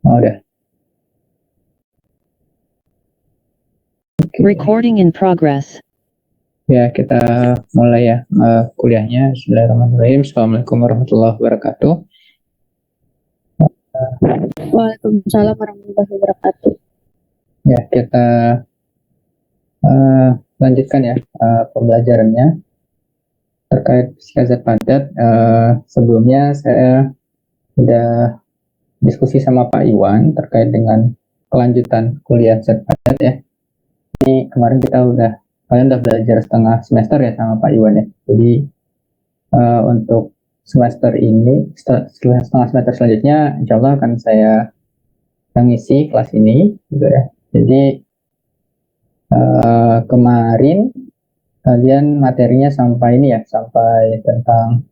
Oh, udah. Okay. Recording in progress. Ya, kita mulai ya kuliahnya. Bismillahirrahmanirrahim. Assalamualaikum warahmatullahi wabarakatuh. Waalaikumsalam warahmatullahi wabarakatuh. Ya, kita lanjutkan ya pembelajarannya terkait fisika zat padat. Sebelumnya saya sudah diskusi sama Pak Iwan terkait dengan kelanjutan kuliah zat padat ya. Ini kemarin kalian udah belajar setengah semester ya sama Pak Iwan ya. Jadi untuk semester ini, setengah semester selanjutnya, insya Allah akan saya mengisi kelas ini, gitu ya. Jadi kemarin kalian materinya sampai ini ya, sampai tentang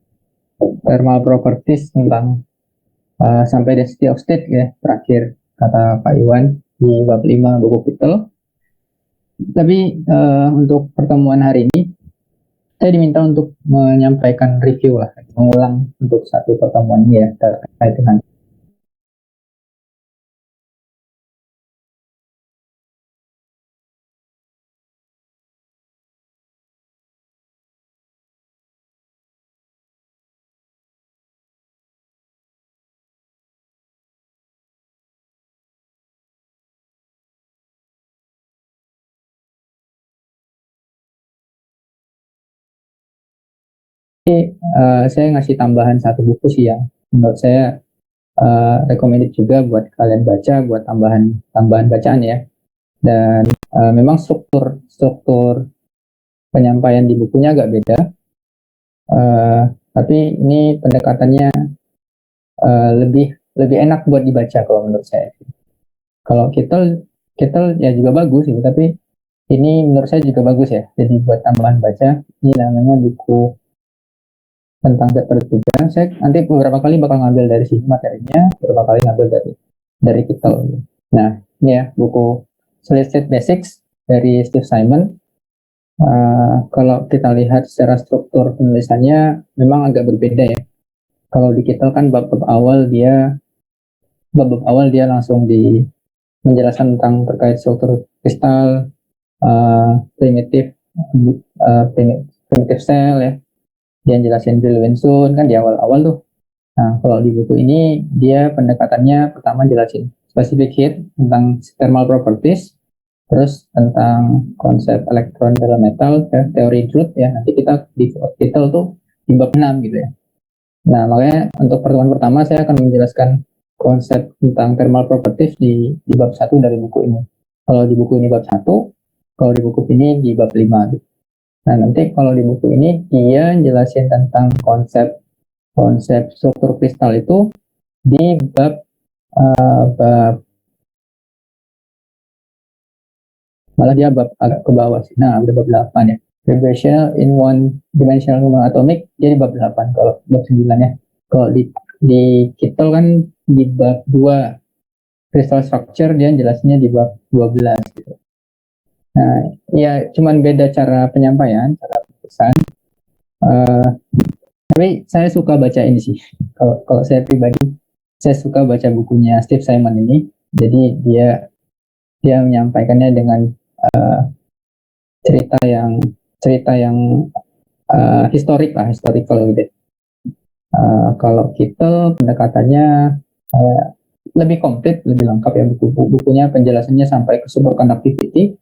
thermal properties, tentang sampai density of state ya, terakhir kata Pak Iwan di bab 5 buku Kittel. Tapi untuk pertemuan hari ini saya diminta untuk menyampaikan review lah, mengulang untuk satu pertemuan ini ya terkait dengan saya ngasih tambahan satu buku sih yang menurut saya recommended juga buat kalian baca, buat tambahan bacaan ya. Dan memang struktur penyampaian di bukunya agak beda, tapi ini pendekatannya lebih enak buat dibaca kalau menurut saya. Kalau Kittel ya juga bagus sih, tapi ini menurut saya juga bagus ya. Jadi buat tambahan baca, ini namanya buku tentang zat padat juga. Saya nanti beberapa kali bakal ngambil dari sini materinya, beberapa kali ngambil dari Kittel. Nah, ini ya buku Solid State Basics dari Steve Simon. Kalau kita lihat secara struktur penulisannya memang agak berbeda ya. Kalau di Kittel kan bab awal dia langsung menjelaskan tentang terkait struktur kristal, primitive cell ya. Dia jelasin Brillouin kan di awal-awal tuh. Nah, kalau di buku ini dia pendekatannya pertama jelasin specific heat, tentang thermal properties, terus tentang konsep elektron dalam metal, ya, teori Drude ya. Nanti kita di Kittel tuh di bab 6 gitu ya. Nah, makanya untuk pertemuan pertama saya akan menjelaskan konsep tentang thermal properties di bab 1 dari buku ini. Kalau di buku ini bab 1, kalau di buku ini di bab 5 gitu. Nah, nanti kalau di buku ini dia jelasin tentang konsep struktur kristal itu di malah dia bab agak ke bawah sih. Nah, udah bab 8 ya. Vibrational in one dimensional number atomic jadi bab 8 kalau bab 9 ya. Kalau di Kittel kan di bab 2 crystal structure dia jelasnya di bab 12 gitu. Nah, ya cuman beda cara penyampaian, cara pesan. Tapi saya suka baca ini sih. Kalau saya pribadi, saya suka baca bukunya Steve Simon ini. Jadi dia menyampaikannya dengan cerita yang historical gitu. Kalau kita pendekatannya lebih komplit, lebih lengkap ya bukunya, penjelasannya sampai ke superconductivity,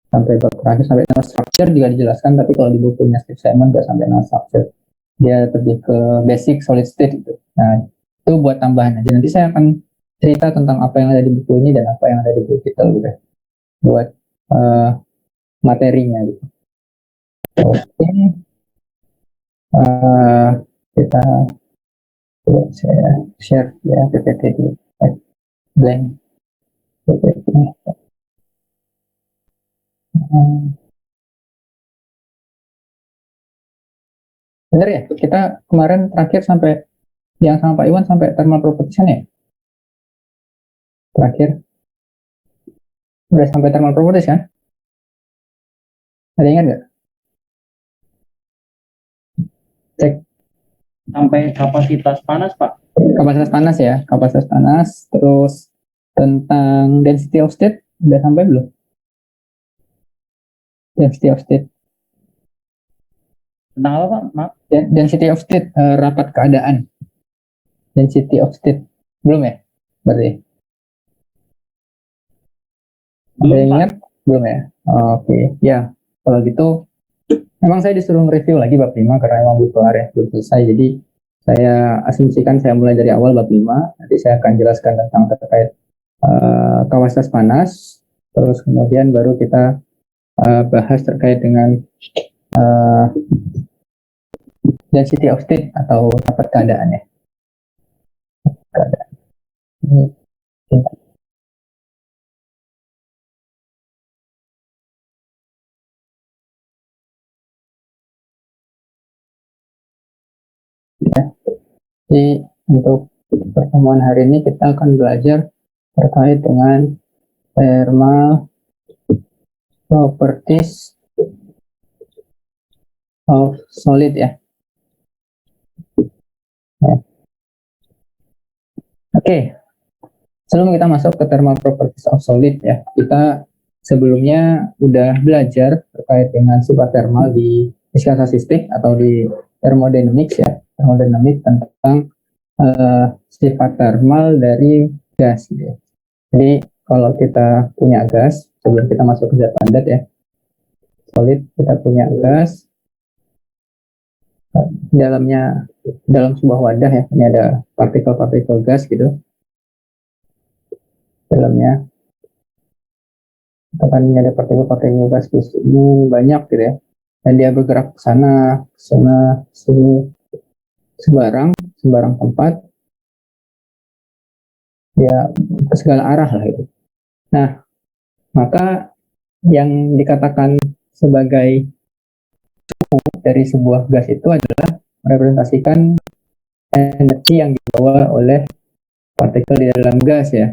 sampai bab terakhir sampai nanostructure juga dijelaskan. Tapi kalau di bukunya Steve Simon nggak sampai nanostructure, dia lebih ke basic solid state gitu. Nah, itu buat tambahan aja. Nanti saya akan cerita tentang apa yang ada di buku ini dan apa yang ada di buku kita gitu, buat materinya gitu. Oke, kita saya share ya PPT di blank PPT. Benar ya, kita kemarin terakhir sampai yang sama Pak Iwan sampai thermal properties ya? Terakhir udah sampai thermal properties kan? Ada ingat nggak? Cek. Sampai kapasitas panas, Pak. Kapasitas panas ya, kapasitas panas. Terus tentang density of state udah sampai belum? Density of state. Tentang apa Pak? Maaf. Density of state, rapat keadaan. Density of state. Belum ya? Berarti. Belum, Ada yang Pak. ingat? Belum ya? Oke. Ya, kalau gitu memang saya disuruh review lagi bab 5 karena memang butuh area belum selesai. Jadi saya asumsikan saya mulai dari awal bab 5. Nanti saya akan jelaskan tentang terkait kapasitas panas. Terus kemudian baru kita bahas terkait dengan density of state atau rapat keadaan ya. Keadaan. Ini tingkat. Ya. Jadi untuk pertemuan hari ini kita akan belajar terkait dengan thermal properties of solid ya. Oke, sebelum kita masuk ke thermal properties of solid ya, kita sebelumnya udah belajar terkait dengan sifat thermal di fisika statistik atau di thermodynamics ya, thermodynamics tentang sifat thermal dari gas gitu ya. Jadi kalau kita punya gas, sebelum kita masuk ke zat padat ya, solid, kita punya gas, dalam sebuah wadah ya, ini ada partikel-partikel gas gitu, dalamnya, kan ini ada partikel-partikel gas di sini banyak gitu ya, dan dia bergerak ke sana, sini, sembarang tempat, ya ke segala arah lah itu. Nah, maka yang dikatakan sebagai dari sebuah gas itu adalah merepresentasikan energi yang dibawa oleh partikel di dalam gas ya.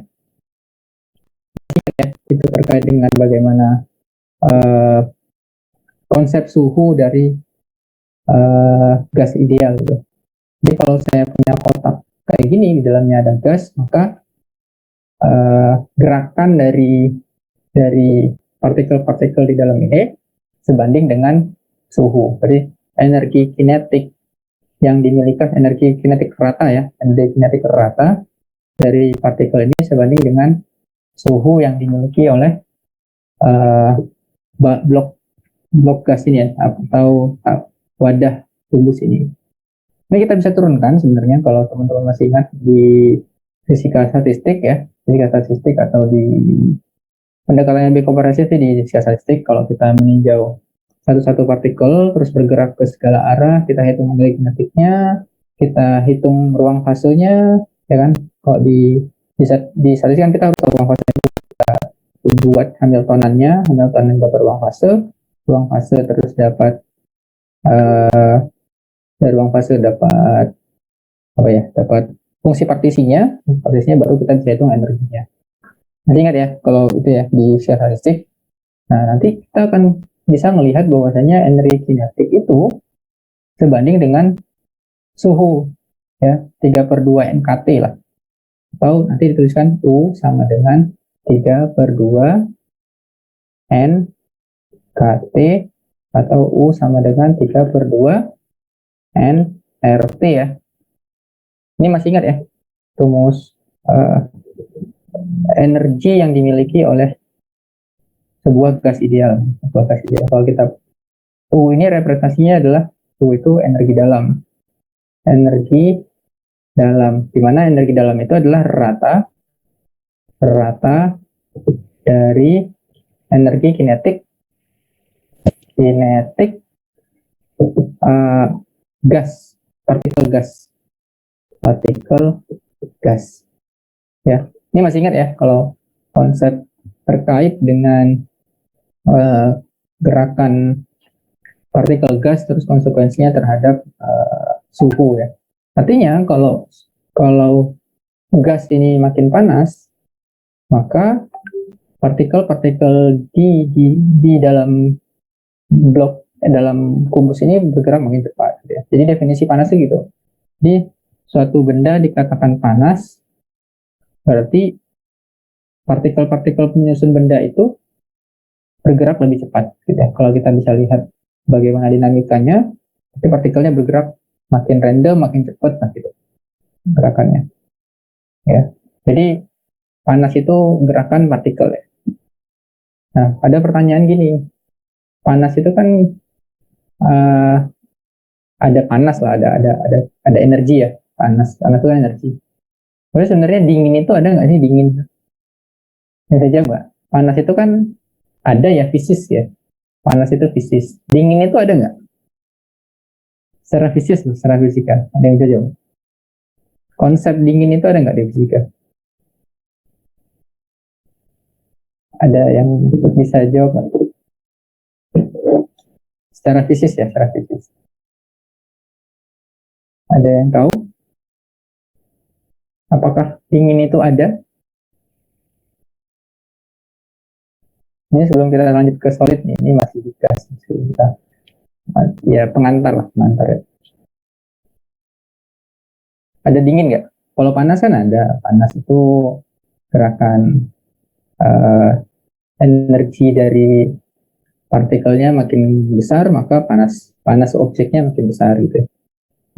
Itu terkait dengan bagaimana konsep suhu dari gas ideal gitu. Jadi kalau saya punya kotak kayak gini, di dalamnya ada gas, maka gerakan dari partikel-partikel di dalam ini sebanding dengan suhu. Jadi energi kinetik yang dimiliki, energi kinetik rata ya, energi kinetik rata dari partikel ini sebanding dengan suhu yang dimiliki oleh blok gas ini ya, atau wadah kubus ini. Ini kita bisa turunkan sebenarnya kalau teman-teman masih ingat di fisika statistik ya, fisika statistik atau di pendekatan yang lebih komprehensif di fisika statistik. Kalau kita meninjau satu-satu partikel terus bergerak ke segala arah, kita hitung energi kinetiknya, kita hitung ruang fasenya, ya kan? Kalau di statistik kan kita harus tahu ruang fasenya, kita buat Hamiltonannya, Hamiltonan dapat ruang fase terus dapat dari ruang fase dapat apa ya, dapat fungsi partisinya baru kita bisa hitung energinya. Nanti ingat ya kalau itu ya di statistik. Nah nanti kita akan bisa melihat bahwasanya energi kinetik itu sebanding dengan suhu ya, 3/2 NKT lah, atau nanti dituliskan U sama dengan 3/2 NKT atau U sama dengan 3/2 nRT ya. Ini masih ingat ya rumus energi yang dimiliki oleh sebuah gas ideal. Kalau kita U ini representasinya adalah U itu energi dalam. Di mana energi dalam itu adalah rata dari energi kinetik gas, partikel gas ya. Ini masih ingat ya kalau konsep terkait dengan gerakan partikel gas terus konsekuensinya terhadap suhu ya. Artinya kalau gas ini makin panas, maka partikel-partikel di dalam dalam kubus ini bergerak makin cepat. Ya. Jadi definisi panasnya gitu. Jadi suatu benda dikatakan panas berarti partikel-partikel penyusun benda itu bergerak lebih cepat. Gitu ya. Kalau kita bisa lihat bagaimana dinamikanya, itu partikelnya bergerak makin random, makin cepat, gitu gerakannya. Ya, jadi panas itu gerakan partikel ya. Nah, ada pertanyaan gini, panas itu kan uh, ada panas lah, ada energi ya, panas itu kan energi. Tapi sebenarnya dingin itu ada nggak sih dingin? Ya saja mbak. Panas itu kan ada ya fisis ya. Panas itu fisis. Dingin itu ada nggak? Secara fisis loh, secara fisika. Ada yang bisa jawab? Konsep dingin itu ada nggak di fisika? Ada yang bisa jawab nggak? Secara fisis ya, secara fisis. Ada yang tahu? Apakah dingin itu ada? Ini sebelum kita lanjut ke solid nih, ini masih dikasih kita ya pengantar lah, pengantar ya. Ada dingin nggak? Kalau panas kan ada, panas itu gerakan energi dari partikelnya makin besar, maka panas objeknya makin besar gitu ya.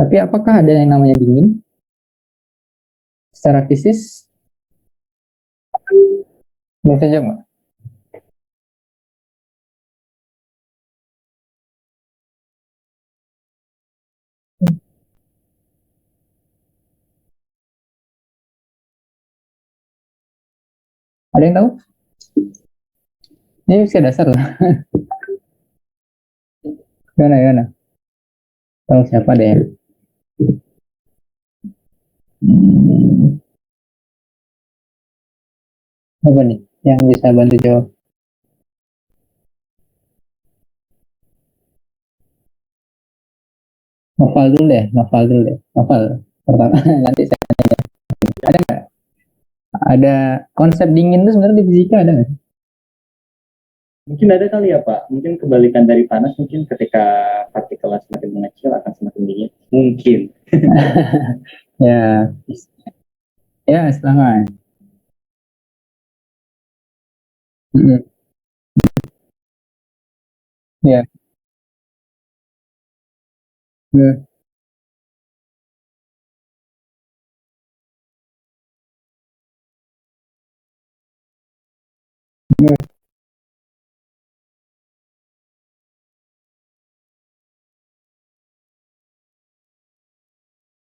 Tapi apakah ada yang namanya dingin? Secara fisis bisa jawab nggak? Ada yang tahu? Ini fisika dasar lah. Gimana, gimana? Tahu siapa deh? Hmm, apa nih yang bisa bantu jawab? Novel dulu deh, novel dulu deh. Novel pertama. Nanti saya ada nggak? Ada konsep dingin itu sebenarnya di fisika ada nggak? Mungkin ada kali ya Pak, mungkin kebalikan dari panas, mungkin ketika partikelnya semakin mengecil akan semakin dingin. Mungkin. Ya, ya silahkan. Mm-mm. Ya, ya, ya.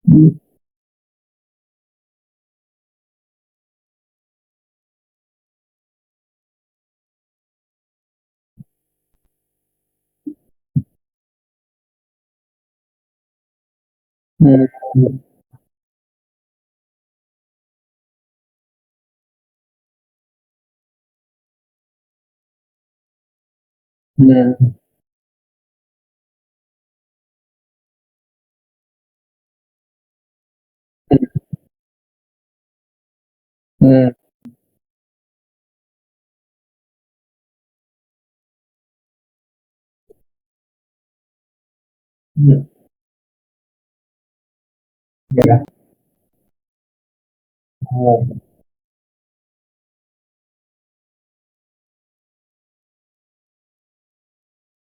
Mm, mm, mm, mm, mm. Ya, oh,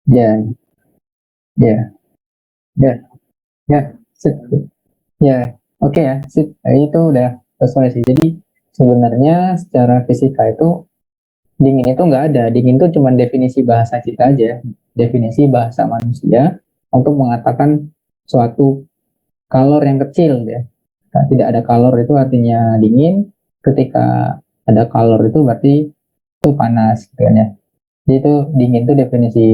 ya, ya, ya, ya, sip. Ya, oke ya, sip. Itu udah sesuai sih. Jadi sebenarnya secara fisika itu dingin itu nggak ada. Dingin itu cuma definisi bahasa kita aja, definisi bahasa manusia untuk mengatakan suatu kalor yang kecil ya. Nah, tidak ada kalor itu artinya dingin. Ketika ada kalor itu berarti itu panas gitu kan ya. Jadi itu dingin itu definisi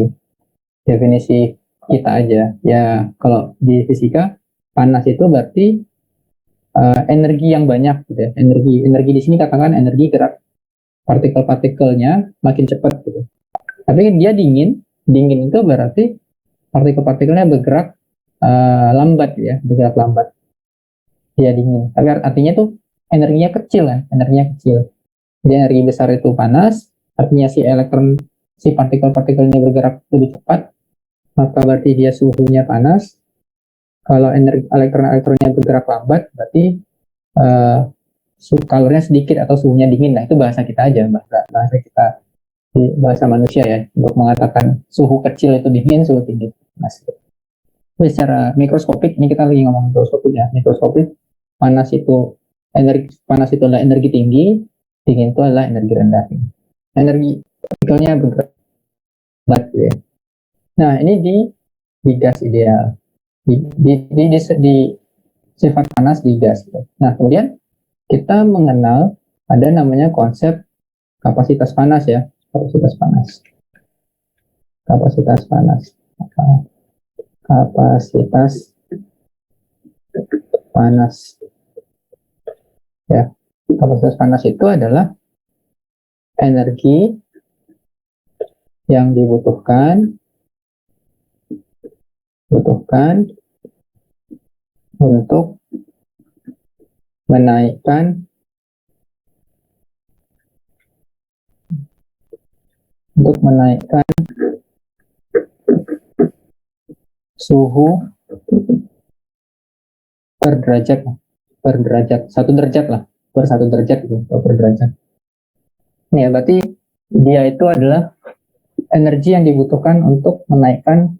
definisi kita aja. Ya kalau di fisika panas itu berarti energi yang banyak gitu ya. Energi di sini katakan energi gerak partikel-partikelnya makin cepat gitu. Tapi dia dingin, dingin itu berarti partikel-partikelnya bergerak lambat ya, bergerak lambat. Dia dingin. Tapi artinya tuh energinya kecil kan, energinya kecil. Jadi energi besar itu panas, artinya si partikel-partikelnya bergerak lebih cepat, maka berarti dia suhunya panas. Kalau energi elektron-elektronnya bergerak lambat, berarti uh, kalornya sedikit atau suhunya dingin. Nah, itu bahasa kita aja, bahasa kita, bahasa manusia ya, untuk mengatakan suhu kecil itu dingin, suhu tinggi itu panas. Tapi secara mikroskopik, ini kita lagi ngomong mikroskopik ya, mikroskopik, panas itu adalah energi tinggi, dingin itu adalah energi rendah. Energi partikelnya bergerak gitu ya. Nah, ini di gas ideal, di sifat panas di gas. Nah, kemudian kita mengenal ada namanya konsep kapasitas panas ya, kapasitas panas, kapasitas panas, kapasitas panas ya. Kapasitas panas itu adalah energi yang dibutuhkan untuk menaikkan suhu per derajat 1 derajat lah, per 1 derajat gitu, atau per derajat. Nih ya, berarti dia itu adalah energi yang dibutuhkan untuk menaikkan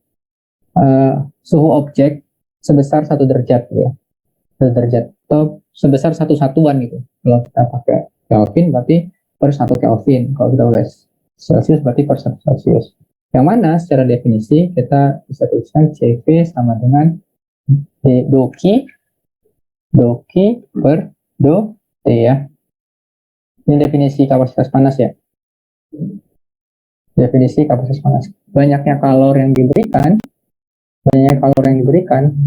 suhu objek sebesar 1 derajat ya, 1 derajat atau sebesar 1 satuan gitu. Kalau kita pakai Kelvin berarti per 1 Kelvin, kalau kita pakai Celsius berarti per 1 Celsius. Yang mana secara definisi kita bisa tuliskan CV sama dengan doki per do T ya. Ini definisi kapasitas panas ya. Definisi kapasitas panas. Banyaknya kalor yang diberikan,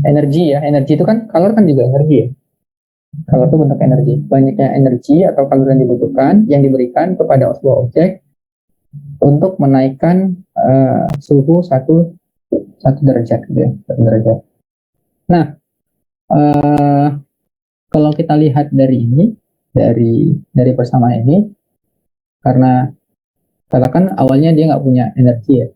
energi ya. Energi itu kan, kalor kan juga energi ya. Kalor itu bentuk energi. Banyaknya energi atau kalor yang dibutuhkan, yang diberikan kepada sebuah objek untuk menaikkan suhu satu derajat gitu ya, 1 derajat. Nah, kalau kita lihat dari ini, dari persamaan ini, karena katakan awalnya dia nggak punya energi ya,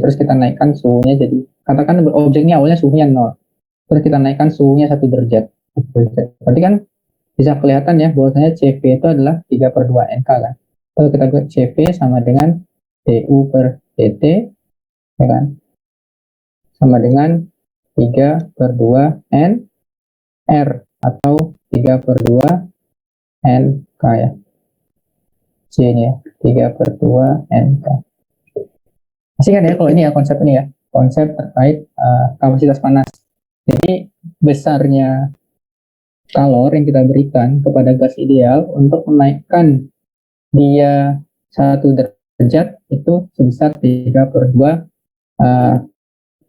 terus kita naikkan suhunya, jadi katakan objeknya awalnya suhunya 0, terus kita naikkan suhunya 1 derajat. Berarti kan bisa kelihatan ya bahwasanya CV itu adalah 3/2 NK kan. Kalau kita buat CV sama dengan DU per DT ya kan, sama dengan 3/2 N R atau 3/2 NK ya. C ini ya, 3/2 NK. Masih kan ya kalau ini ya, konsep ini ya, konsep terkait kapasitas panas. Jadi besarnya kalor yang kita berikan kepada gas ideal untuk menaikkan dia 1 derajat itu sebesar 3/2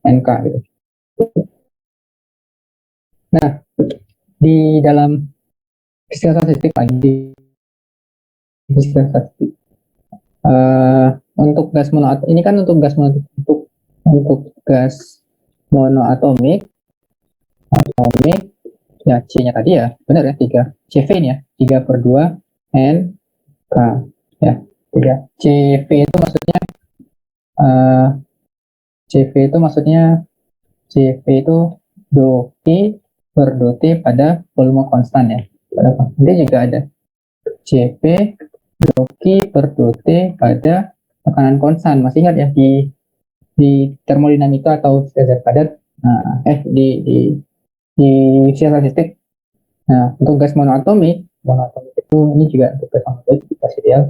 NK gitu. Nah, di dalam istilah statistik lagi, untuk gas monoatomik ini kan, untuk gas monoatomik ya, C-nya tadi ya, benar ya, 3 CV ini ya, 3/2 NK ya, 3 CV itu maksudnya CV itu doki per dot pada volume konstan ya. Nanti juga ada CV doki per dot pada tekanan konstan. Masih ingat ya di termodinamika atau standar padat, di statistik. Nah, untuk gas monoatomik itu ini juga untuk gas monoatomik gas ideal.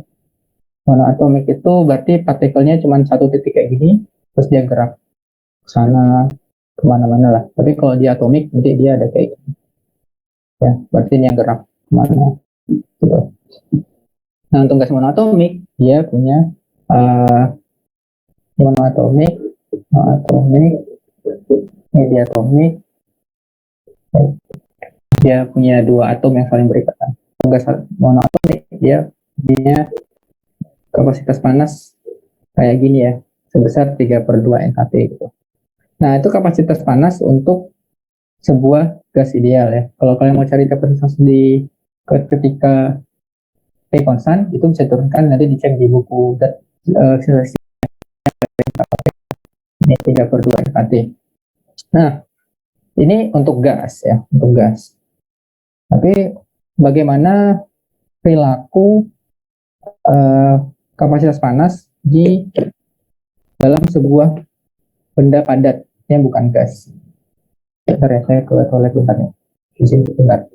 Monoatomik itu berarti partikelnya cuma 1 titik kayak gini, terus dia gerak ke sana kemana-mana lah. Tapi kalau di atomik nanti dia ada kayak gini ya, berarti ini yang gerak kemana gitu. Nah, untuk gas monoatomik dia punya monoatomik ini dia atomik, dia punya 2 atom yang saling berikatan. Gas monoatomik dia punya kapasitas panas kayak gini ya, sebesar 3/2 NKT gitu. Nah, itu kapasitas panas untuk sebuah gas ideal ya. Kalau kalian mau cari kapasitas ketika T konstan, itu bisa turunkan, nanti dicek di buku ini 3/2 NKT. Nah, ini untuk gas ya, untuk gas. Tapi bagaimana perilaku kapasitas panas di dalam sebuah benda padat yang bukan gas. Bentar ya, saya ke toilet bentar ya. Izin bentar.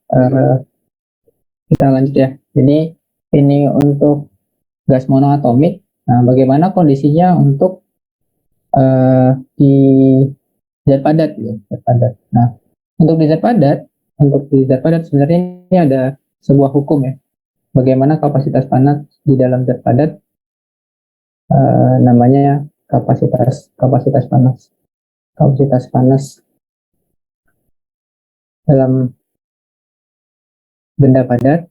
Eh, kita lanjut ya. Ini untuk gas monoatomik. Nah, bagaimana kondisinya untuk di zat padat gitu, zat padat. Nah, untuk di zat padat sebenarnya ini ada sebuah hukum ya. Bagaimana kapasitas panas di dalam zat padat, namanya kapasitas panas. Kapasitas panas dalam benda padat.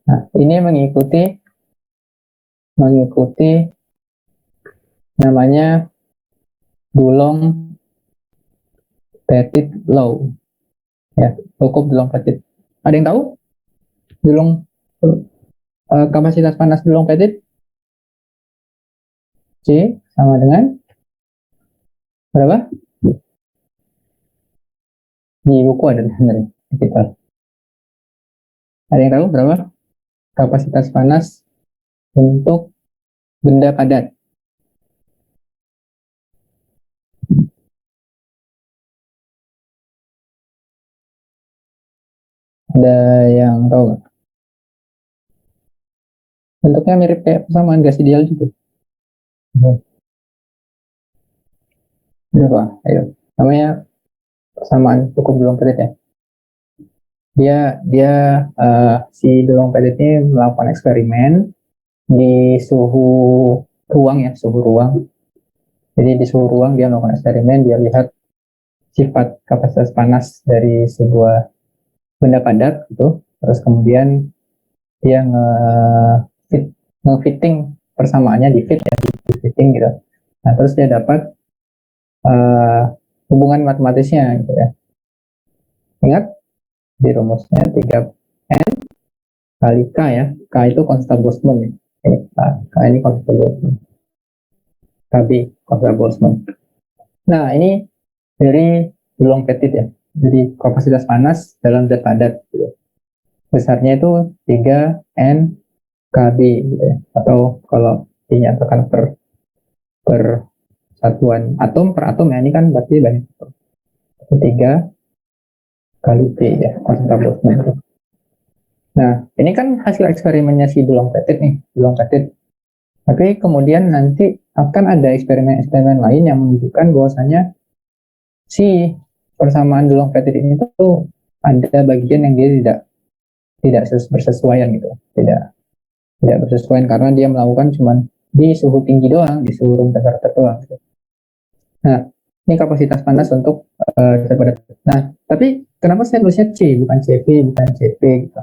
Nah, ini mengikuti namanya Dulong Petit Law ya, hukum Dulong Petit. Ada yang tahu Dulong kapasitas panas Dulong Petit? C sama dengan berapa? Di buku ada sebenarnya sekitar. Ada yang tahu berapa kapasitas panas untuk benda padat? Ada yang tahu nggak? Bentuknya mirip kayak persamaan gas ideal juga. Berapa? Ayo, namanya persamaan cukup Dulong Petit ya. Dia si Dulong Petit ini melakukan eksperimen di suhu ruang ya, suhu ruang. Jadi di suhu ruang dia melakukan eksperimen, dia lihat sifat kapasitas panas dari sebuah benda padat gitu. Terus kemudian dia nge-fitting persamaannya di fitting gitu. Nah, terus dia dapat hubungan matematisnya gitu ya. Ingat di rumusnya 3N kali K ya. K itu konstan Boltzmann ya. K ini konstan Boltzmann. KB konstan Boltzmann. Nah, ini dari Dulong Petit ya. Jadi kapasitas panas dalam zat padat gitu. Besarnya itu 3N KB gitu ya. Atau kalau dinyatakan per satuan atom per atom ya, ini kan berarti banyak. 3 kali P ya, konstan Boltzmann. Nah, ini kan hasil eksperimennya si Dulong Petit nih, Dulong Petit. Tapi kemudian nanti akan ada eksperimen-eksperimen lain yang menunjukkan bahwasanya si persamaan Dulong Petit ini tuh ada bagian yang dia tidak bersesuaian gitu, tidak bersesuaian karena dia melakukan cuman di suhu tinggi doang, di suhu room temperature doang. Gitu. Nah, ini kapasitas panas untuk zat padat. Nah, tapi kenapa saya nulisnya C bukan CP bukan CP gitu?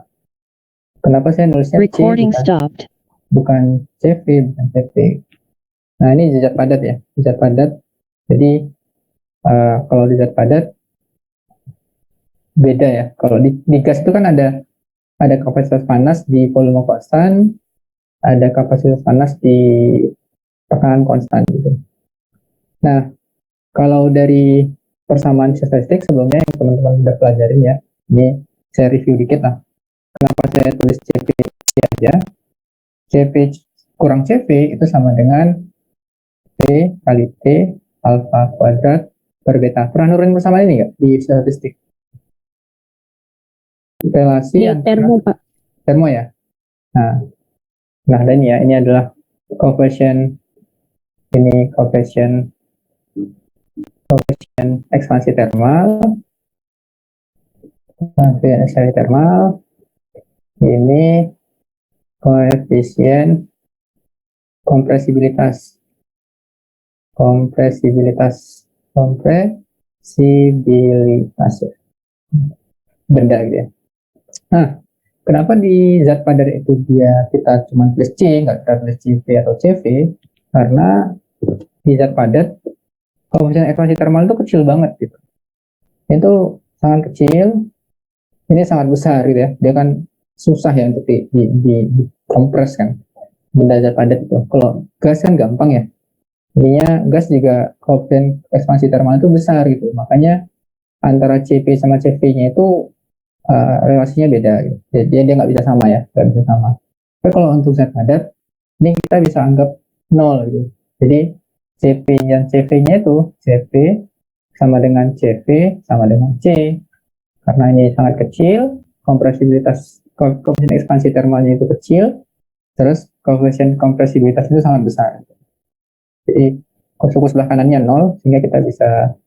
Kenapa saya nulisnya C bukan CV bukan CP? Nah, ini zat padat ya, zat padat. Jadi kalau di zat padat beda ya. Kalau di gas itu kan ada kapasitas panas di volume konstan, ada kapasitas panas di tekanan konstan gitu. Nah, kalau dari persamaan statistik sebelumnya yang teman-teman sudah pelajarin ya, ini saya review dikit lah. Kenapa saya tulis CP aja? CP kurang CV itu sama dengan P kali T alfa kuadrat per beta. Pernah nurunin bersama ini nggak di statistik? Relasi Dia antara termo, Pak. termo ya. Nah, dan ya, ini adalah koefisien ekspansi termal, ini koefisien kompresibilitas benda gitu ya. Nah, kenapa di zat padat itu kita cuma tulis C, nggak kita tulis CV atau CV? Karena di zat padat koefisien ekspansi termal itu kecil banget gitu. Itu sangat kecil, ini sangat besar gitu ya. Dia kan susah ya untuk di kompres kan benda zat padat itu. Kalau gas kan gampang ya. Intinya gas juga koefisien ekspansi termal itu besar gitu. Makanya antara CP sama CV-nya itu relasinya beda gitu. Jadi dia nggak bisa sama ya, nggak bisa sama. Tapi kalau untuk zat padat, ini kita bisa anggap 0 gitu. Jadi CP dan CV-nya itu CP sama dengan CV sama dengan C. Karena ini sangat kecil, koefisien ekspansi termalnya itu kecil, terus koefisien kompresibilitas itu sangat besar. Jadi suku sebelah kanannya 0, sehingga kita bisa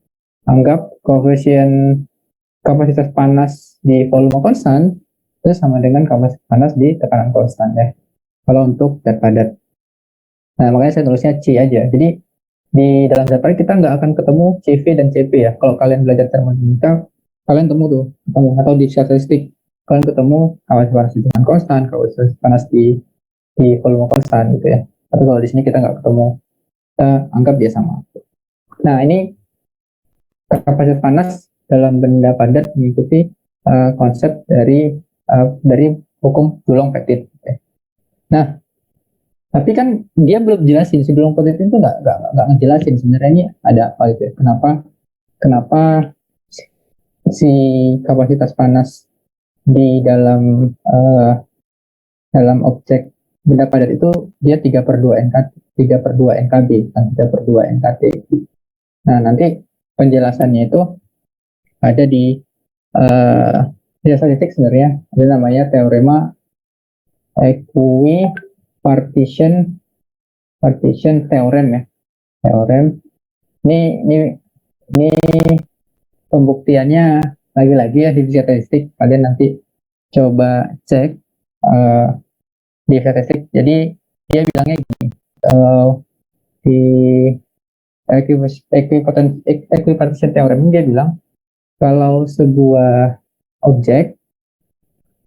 anggap koefisien kapasitas panas di volume konstan itu sama dengan kapasitas panas di tekanan konstan ya. Kalau untuk zat padat. Nah, makanya saya tulisnya C aja. Jadi di dalam zat padat kita nggak akan ketemu CV dan CP ya. Kalau kalian belajar termodinamika, kalian ketemu atau di statistik kalian ketemu kapasitas panas di tekanan konstan, kapasitas panas di volume konstan gitu ya. Tapi kalau di sini kita nggak ketemu, kita anggap dia sama. Nah, ini kapasitas panas dalam benda padat mengikuti konsep dari hukum Coulomb-Pettit. Nah, tapi kan dia belum jelasin si Coulomb-Pettit itu nggak ngejelasin sebenarnya ini ada apa gitu ya. Kenapa si kapasitas panas di dalam objek benda padat itu dia 3/2 NKB kan 3/2 NKT. Nah, nanti penjelasannya itu ada di statistik sebenarnya, ada namanya teorema equipartition theorem ya. Ini pembuktiannya lagi-lagi ya di statistik. Kalian nanti coba cek di statistik. Jadi dia bilangnya gini, di equipartition theorem ini dia bilang kalau sebuah objek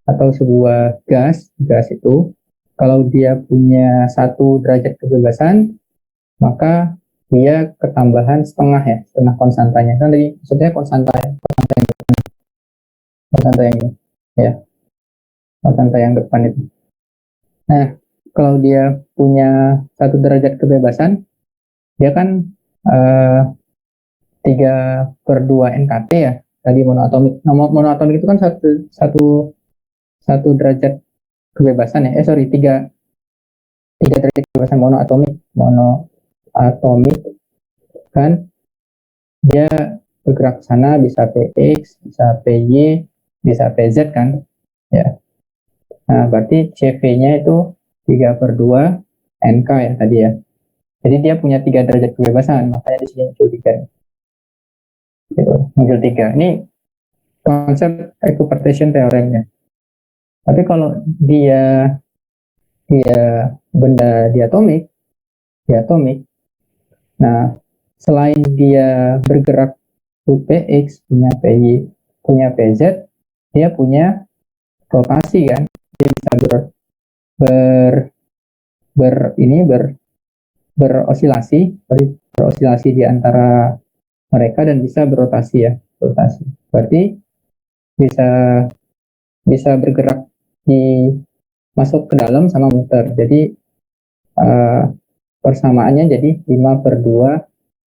atau sebuah gas itu kalau dia punya 1 derajat kebebasan, maka dia ketambahan setengah konstantanya. Kan tadi maksudnya konstanta yang depan itu. Nah, kalau dia punya 1 derajat kebebasan, dia kan 3/2 NKT ya. Tadi monoatomik itu kan satu derajat kebebasan ya. Tiga derajat kebebasan monoatomik kan dia bergerak ke sana, bisa Px, bisa Py, bisa Pz kan ya. Nah, berarti CV-nya itu 3/2 NK ya tadi ya. Jadi dia punya 3 derajat kebebasan, makanya di sini muncul 3. Gitu, muncul 3. Ini konsep equipartition theoremnya. Tapi kalau dia benda diatomik, nah selain dia bergerak ke Px, punya Py, punya Pz, dia punya rotasi kan, dia bisa berosilasi di antara mereka dan bisa berotasi ya, berarti bisa bergerak masuk ke dalam sama muter. Jadi persamaannya jadi 5/2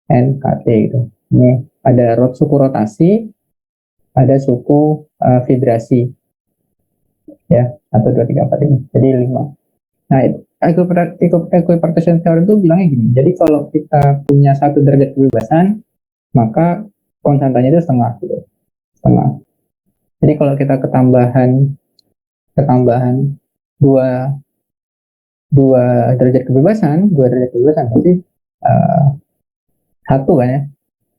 NKT gitu. Ini ada suku rotasi, ada suku vibrasi ya, 1, 2, 3, 4 ini. Jadi 5. Nah, equipartition theorem itu bilangnya gini. Jadi kalau kita punya satu derajat kebebasan, maka konstantanya itu setengah gitu. Setengah. Jadi kalau kita ketambahan dua dua derajat kebebasan berarti satu kan ya,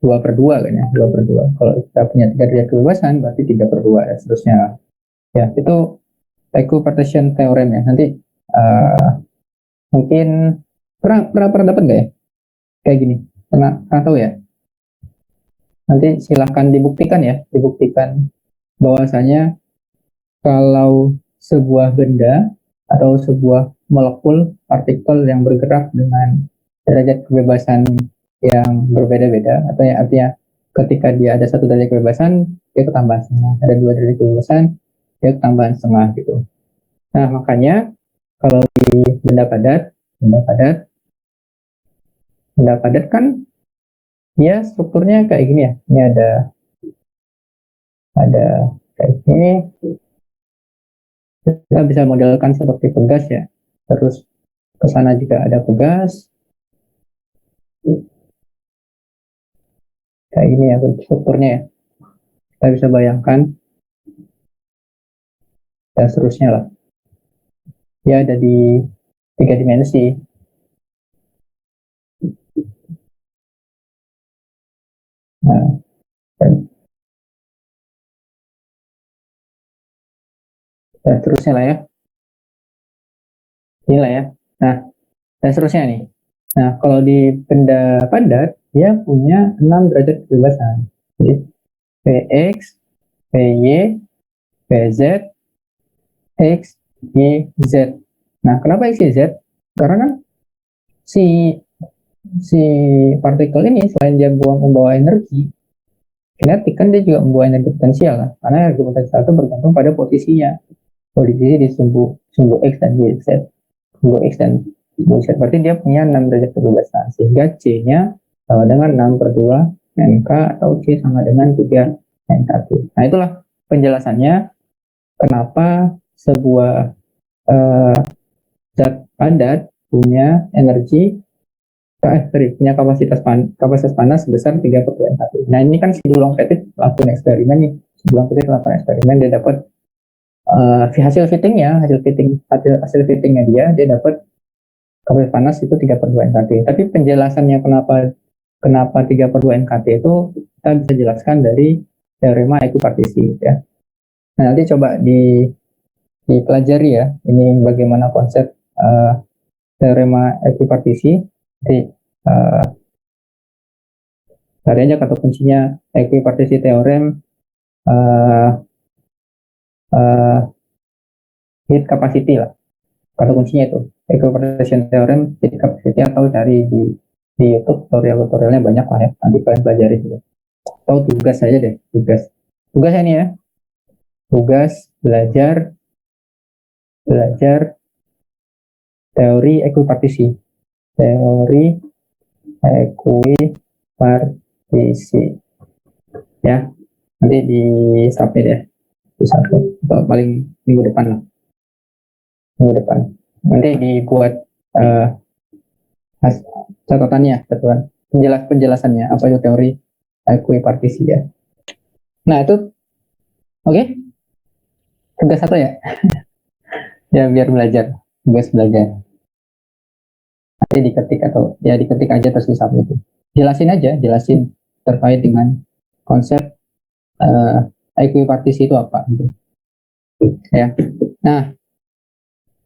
2/2 kan ya, 2/2. Kalau kita punya 3 derajat kebebasan berarti 3/2 dan seterusnya. Ya, itu equipartition theorem ya. Nanti mungkin pernah dapat nggak ya kayak gini? Pernah tahu ya? Nanti silahkan dibuktikan bahwasanya kalau sebuah benda atau sebuah molekul partikel yang bergerak dengan derajat kebebasan yang berbeda-beda, atau ya artinya ketika dia ada satu derajat kebebasan dia ketambahan setengah, ada dua derajat kebebasan dia ketambahan setengah gitu. Nah makanya kalau di benda padat kan dia strukturnya kayak gini ya, ini ada kayak gini, kita bisa modelkan seperti pegas ya, terus ke sana juga ada pegas kayak gini ya strukturnya ya, kita bisa bayangkan dan seterusnya lah. Dia ada di 3 dimensi. Nah, dan seterusnya lah ya. Inilah ya. Nah, dan seterusnya nih. Nah, kalau di benda padat, dia punya 6 derajat kebebasan. Jadi, Px, Py, Pz, X, Y, Z. Nah, kenapa X, Y, Z? Karena kan si si partikel ini selain dia membawa energi kinetik, kan dia juga membawa energi potensial kan? Karena energi potensial itu bergantung pada posisinya. Posisi di sumbu X dan Y, Z. Sumbu X dan Y, Z. Berarti dia punya 6 derajat kebebasan. Sehingga C-nya sama dengan 6/2 NK atau C sama dengan 3 NKT. Nah, itulah penjelasannya kenapa sebuah zat padat punya energi punya kapasitas panas sebesar 3/2 NKT. Nah, ini kan si Dulong Petit lakukan eksperimen nih. Dulong Petit lakukan eksperimen, dia dapat hasil fittingnya dia dapat kapasitas panas itu 3/2 NKT. Tapi penjelasannya kenapa 3/2 NKT itu kita bisa jelaskan dari teorema ekuipartisi ya. Nah, nanti coba dipelajari ya, ini bagaimana konsep teorema ekuipartisi. Jadi cari aja kata kuncinya ekuipartisi teorem heat capacity lah, kata kuncinya itu equipartition theorem heat capacity, atau cari di YouTube tutorialnya banyak lah ya, nanti kalian pelajari juga. Atau tugas saja deh, tugasnya ini ya, tugas belajar teori ekuipartisi ya, nanti di submit ya, atau paling minggu depan nanti dibuat catatan penjelasannya apa itu teori ekuipartisi ya. Nah itu oke. Tugas satu ya. Ya biar tugas belajar nanti diketik aja terus di submit itu. Jelasin terkait dengan konsep ekuipartisi itu apa gitu ya. Nah,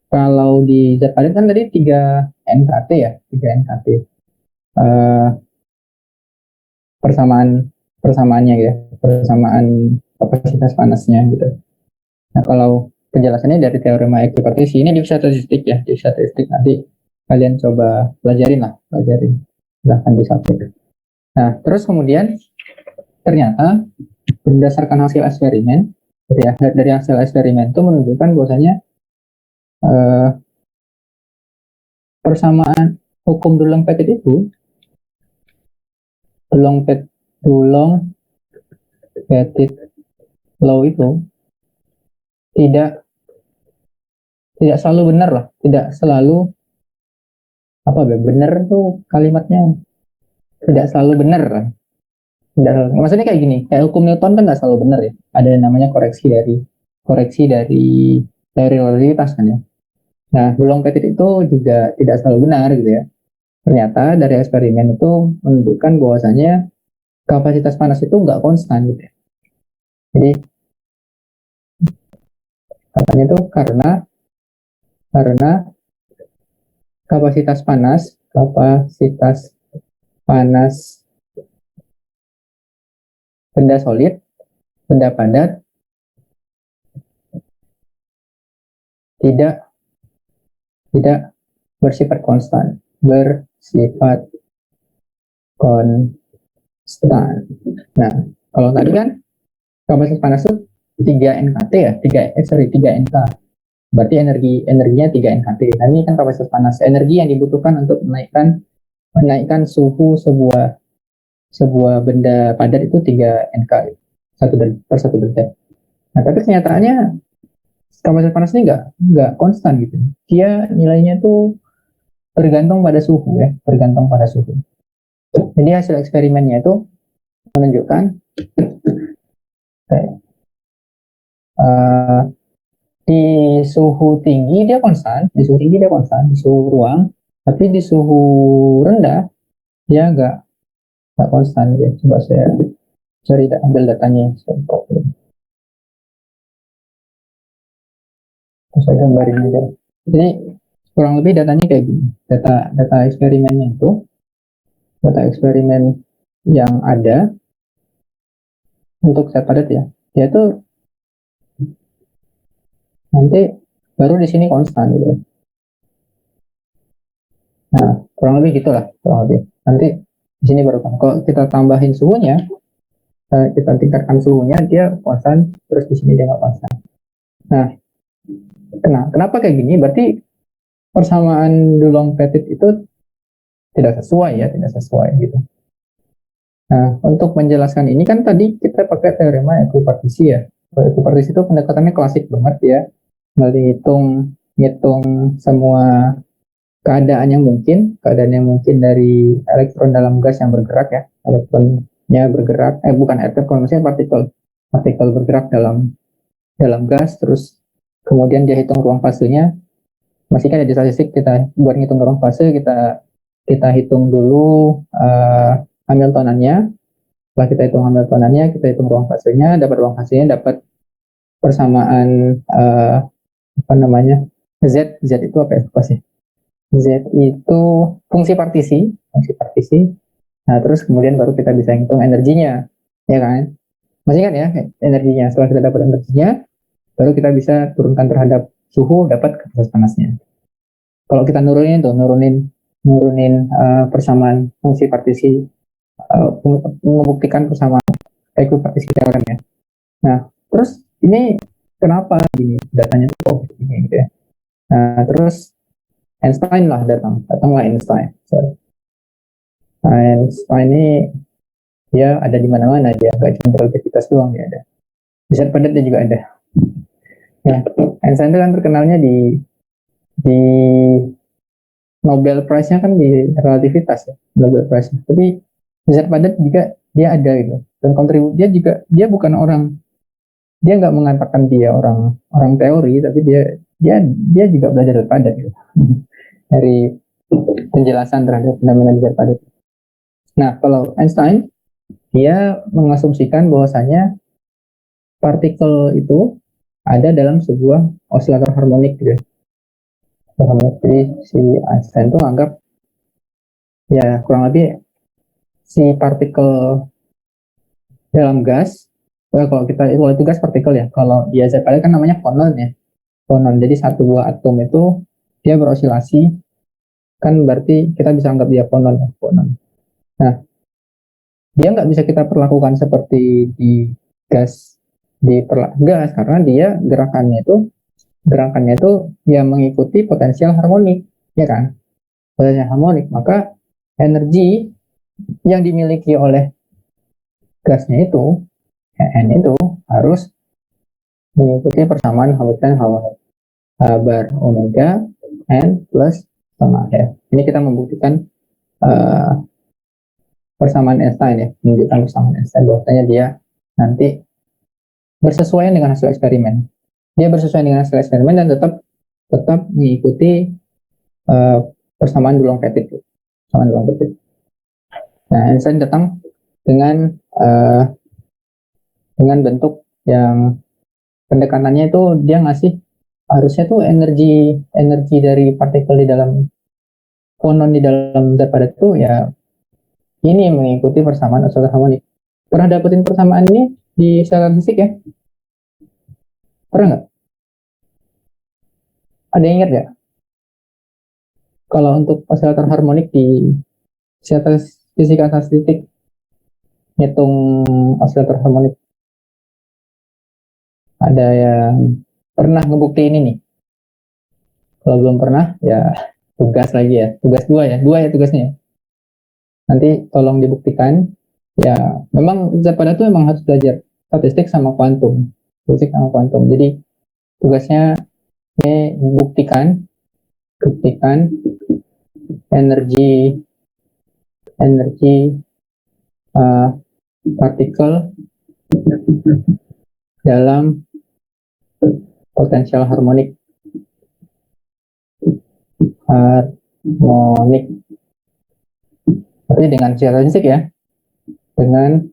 kalau di zat padat kan tadi 3 NKT ya, 3 NKT persamaannya gitu, persamaan kapasitas panasnya gitu. Nah, kalau penjelasannya dari teorema ekuipartisi ini di statistik ya, di statistik nanti kalian coba pelajarin, silahkan disubmit. Nah, terus kemudian ternyata berdasarkan hasil eksperimen, dari hasil eksperimen itu menunjukkan bahwasanya persamaan hukum Dulong-Petit itu, Dulong-Petit law itu tidak selalu benar lah, tidak selalu apa ya, benar tuh kalimatnya tidak selalu benar. Tidak selalu, maksudnya kayak gini, kayak hukum Newton kan nggak selalu benar ya. Ada yang namanya koreksi dari teori relativitas kan ya. Nah, Dulong Petit itu juga tidak selalu benar gitu ya. Ternyata dari eksperimen itu menunjukkan bahwasanya kapasitas panas itu nggak konstan gitu ya. Jadi katanya itu karena kapasitas panas benda solid, benda padat tidak tidak bersifat konstan, konstan. Nah, kalau tadi kan kapasitas panas itu 3 NKT ya, 3 NK. Berarti energinya 3 NKT. Nah, ini kan kapasitas panas, energi yang dibutuhkan untuk menaikkan suhu sebuah benda padat itu 3 NK per satu benda. Nah, tapi kenyataannya kapasitas panas ini nggak konstan gitu. Dia nilainya tuh tergantung pada suhu ya, tergantung pada suhu. Jadi hasil eksperimennya itu menunjukkan uh, di suhu tinggi dia konstan, di suhu ruang, tapi di suhu rendah dia nggak konstan ya. Coba saya cari ambil datanya, saya gambarin aja. Jadi kurang lebih datanya kayak gini. Data eksperimennya itu, data eksperimen yang ada untuk zat padat ya, dia tuh nanti baru di sini konstan gitu. Nah, kurang lebih gitulah, kurang lebih. Nanti di sini baru kan. Kalau kita tambahin suhunya, kita tingkatkan suhunya, dia konstan, terus di sini dia nggak konstan. Nah, kenapa kayak gini? Berarti persamaan Dulong Petit itu tidak sesuai gitu. Nah, untuk menjelaskan ini kan tadi kita pakai teorema ekuipartisi ya. Ekuipartisi itu pendekatannya klasik banget ya, menghitung semua keadaan yang mungkin dari elektron dalam gas yang bergerak ya, elektronnya bergerak, bukan elektron, maksudnya partikel bergerak dalam gas, terus kemudian dia hitung ruang fasenya. Masih kan ada di statistik, kita buat ngitung ruang fase, kita hitung dulu Hamiltonannya. Setelah kita hitung Hamiltonannya, kita hitung ruang fasenya, dapat persamaan apa namanya, Z itu apa ya, apa sih? Z itu fungsi partisi. Nah, terus kemudian baru kita bisa hitung energinya, ya kan? Masih kan ya, energinya. Setelah kita dapat energinya, baru kita bisa turunkan terhadap suhu, dapat kapasitas panasnya. Kalau kita nurunin persamaan fungsi partisi, membuktikan persamaan ekuipartisi teorem ya. Nah, terus ini kenapa gini datanya kok begini gitu ya? Nah, terus datanglah Einstein. Nah, Einstein ini dia ada di mana-mana, dia nggak cuma relativitas doang, dia ada. Di zat padat dia juga ada. Ya, Einstein itu kan terkenalnya di Nobel Prize-nya kan di relativitas ya, Nobel Prize. Tapi di zat padat juga dia ada gitu. Dan dia bukan orang, dia nggak mengatakan dia orang teori, tapi dia juga belajar zat padat gitu. Dari penjelasan terhadap fenomena di zat padat. Nah, kalau Einstein dia mengasumsikan bahwasanya partikel itu ada dalam sebuah osilator harmonik gitu. Jadi si Einstein itu menganggap ya kurang lebih si partikel dalam gas, kalau itu gas partikel ya, kalau dia zat padat kan namanya fonon ya, fonon. Jadi satu buah atom itu dia berosilasi, kan berarti kita bisa anggap dia fonon. Nah, dia nggak bisa kita perlakukan seperti di gas karena dia gerakannya itu ya mengikuti potensial harmonik, ya kan? Potensial harmonik, maka energi yang dimiliki oleh gasnya itu, N itu harus mengikuti persamaan Hamilton harmonik bar omega N plus sama ya. Ini kita membuktikan persamaan Einstein ya, menunjukkan persamaan Einstein bahwasanya dia nanti bersesuaian dengan hasil eksperimen. Dia bersesuaian dengan hasil eksperimen dan tetap mengikuti persamaan Dulong Petit. Persamaan Dulong Petit. Nah, Einstein datang dengan bentuk yang pendekatannya itu dia ngasih harusnya tuh energi dari partikel di dalam fonon di dalam zat padat itu ya ini mengikuti persamaan oscillator harmonik. Pernah dapetin persamaan ini di secara fisik ya? Pernah nggak? Ada yang ingat nggak? Kalau untuk oscillator harmonik di fisika statistik ngitung oscillator harmonik ada yang pernah ngebuktiin ini? Kalau belum pernah ya tugas lagi ya, tugas dua ya tugasnya. Nanti tolong dibuktikan ya. Memang zat padat itu memang harus belajar statistik sama kuantum, jadi tugasnya ini buktikan energi partikel dalam potensial harmonik tapi dengan statistik ya, dengan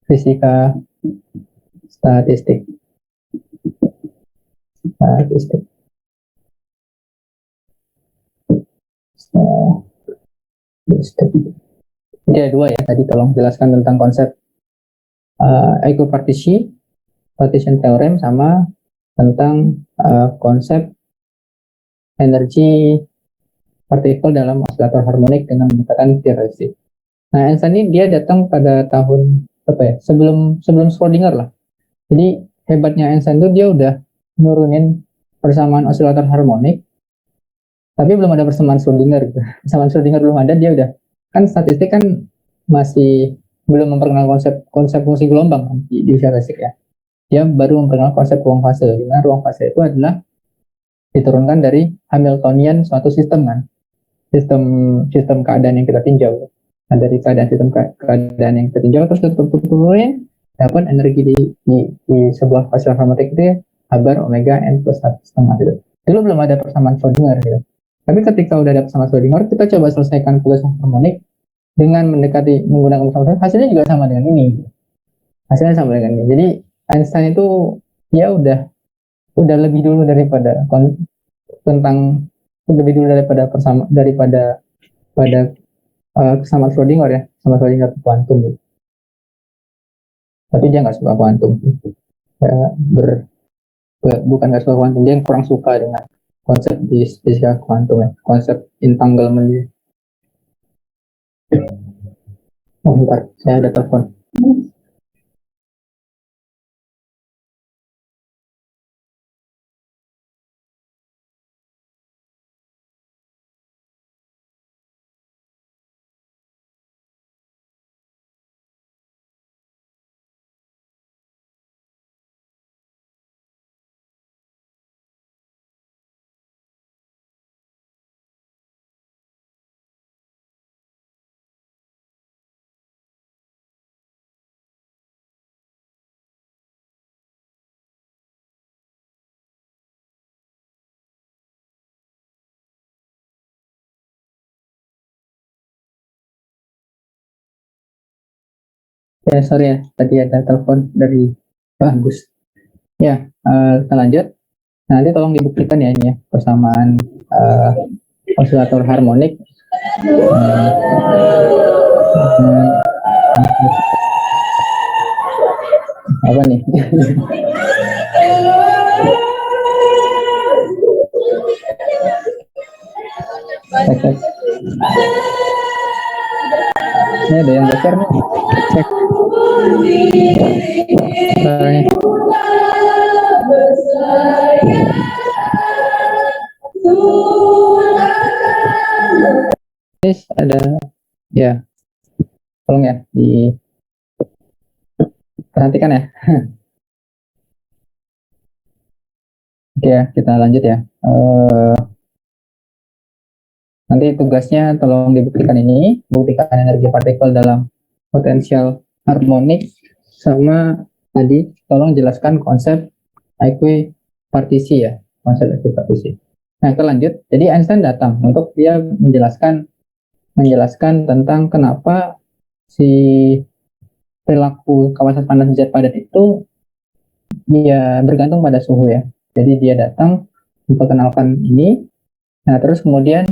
fisika statistik. Jadi ada dua ya, tadi tolong jelaskan tentang konsep equipartition theorem sama tentang konsep energi partikel dalam oscillator harmonik dengan menggunakan teoretik. Nah, Einstein ini dia datang pada tahun apa ya? Sebelum Schrödinger lah. Jadi hebatnya Einstein itu dia udah nurunin persamaan oscillator harmonik, tapi belum ada persamaan Schrödinger gitu. Persamaan Schrödinger belum ada, dia udah kan statistik kan masih belum memperkenalkan konsep fungsi gelombang kan, di statistik ya. Dia baru memperkenalkan konsep ruang fase. Di mana ruang fase itu adalah diturunkan dari Hamiltonian suatu sistem kan, sistem keadaan yang kita tinjau. Nah, dari keadaan yang kita tinjau terus kita turunin dapat energi di sebuah oscillator harmonik itu Habar omega n plus 1,5 gitu. Dulu belum ada persamaan Schrödinger gitu. Tapi ketika udah ada persamaan Schrödinger, kita coba selesaikan tugas harmonik dengan menggunakan persamaan Schrödinger, hasilnya juga sama dengan ini. Hasilnya sama dengan ini. Jadi Einstein itu ya udah lebih dulu daripada pada kesamaan Schrödinger ya, sama Schrödinger kuantum gitu. Tapi dia nggak suka kuantum. Bukan nggak suka kuantum, dia kurang suka dengan konsep di fisika kuantum ya, konsep entanglement. Oh, bentar, saya ada telepon. Ya, sorry ya, tadi ada telepon dari Pak Agus. Ya, kita lanjut. Nanti tolong dibuktikan ya ini ya, persamaan oscillator harmonik. Apa nih? Cek. Ini ada yang bocor nih. Cek. Suaranya. Ada ya, tolong ya diperhatikan ya. Oke ya, kita lanjut ya. Nanti tugasnya tolong dibuktikan ini, buktikan energi partikel dalam potensial harmonik, sama tadi tolong jelaskan konsep equipartisi ya, konsep equipartisi. Nah, kita lanjut. Jadi Einstein datang untuk dia menjelaskan tentang kenapa si perilaku kawasan panas zat padat itu ya bergantung pada suhu ya. Jadi dia datang memperkenalkan ini. Nah, terus kemudian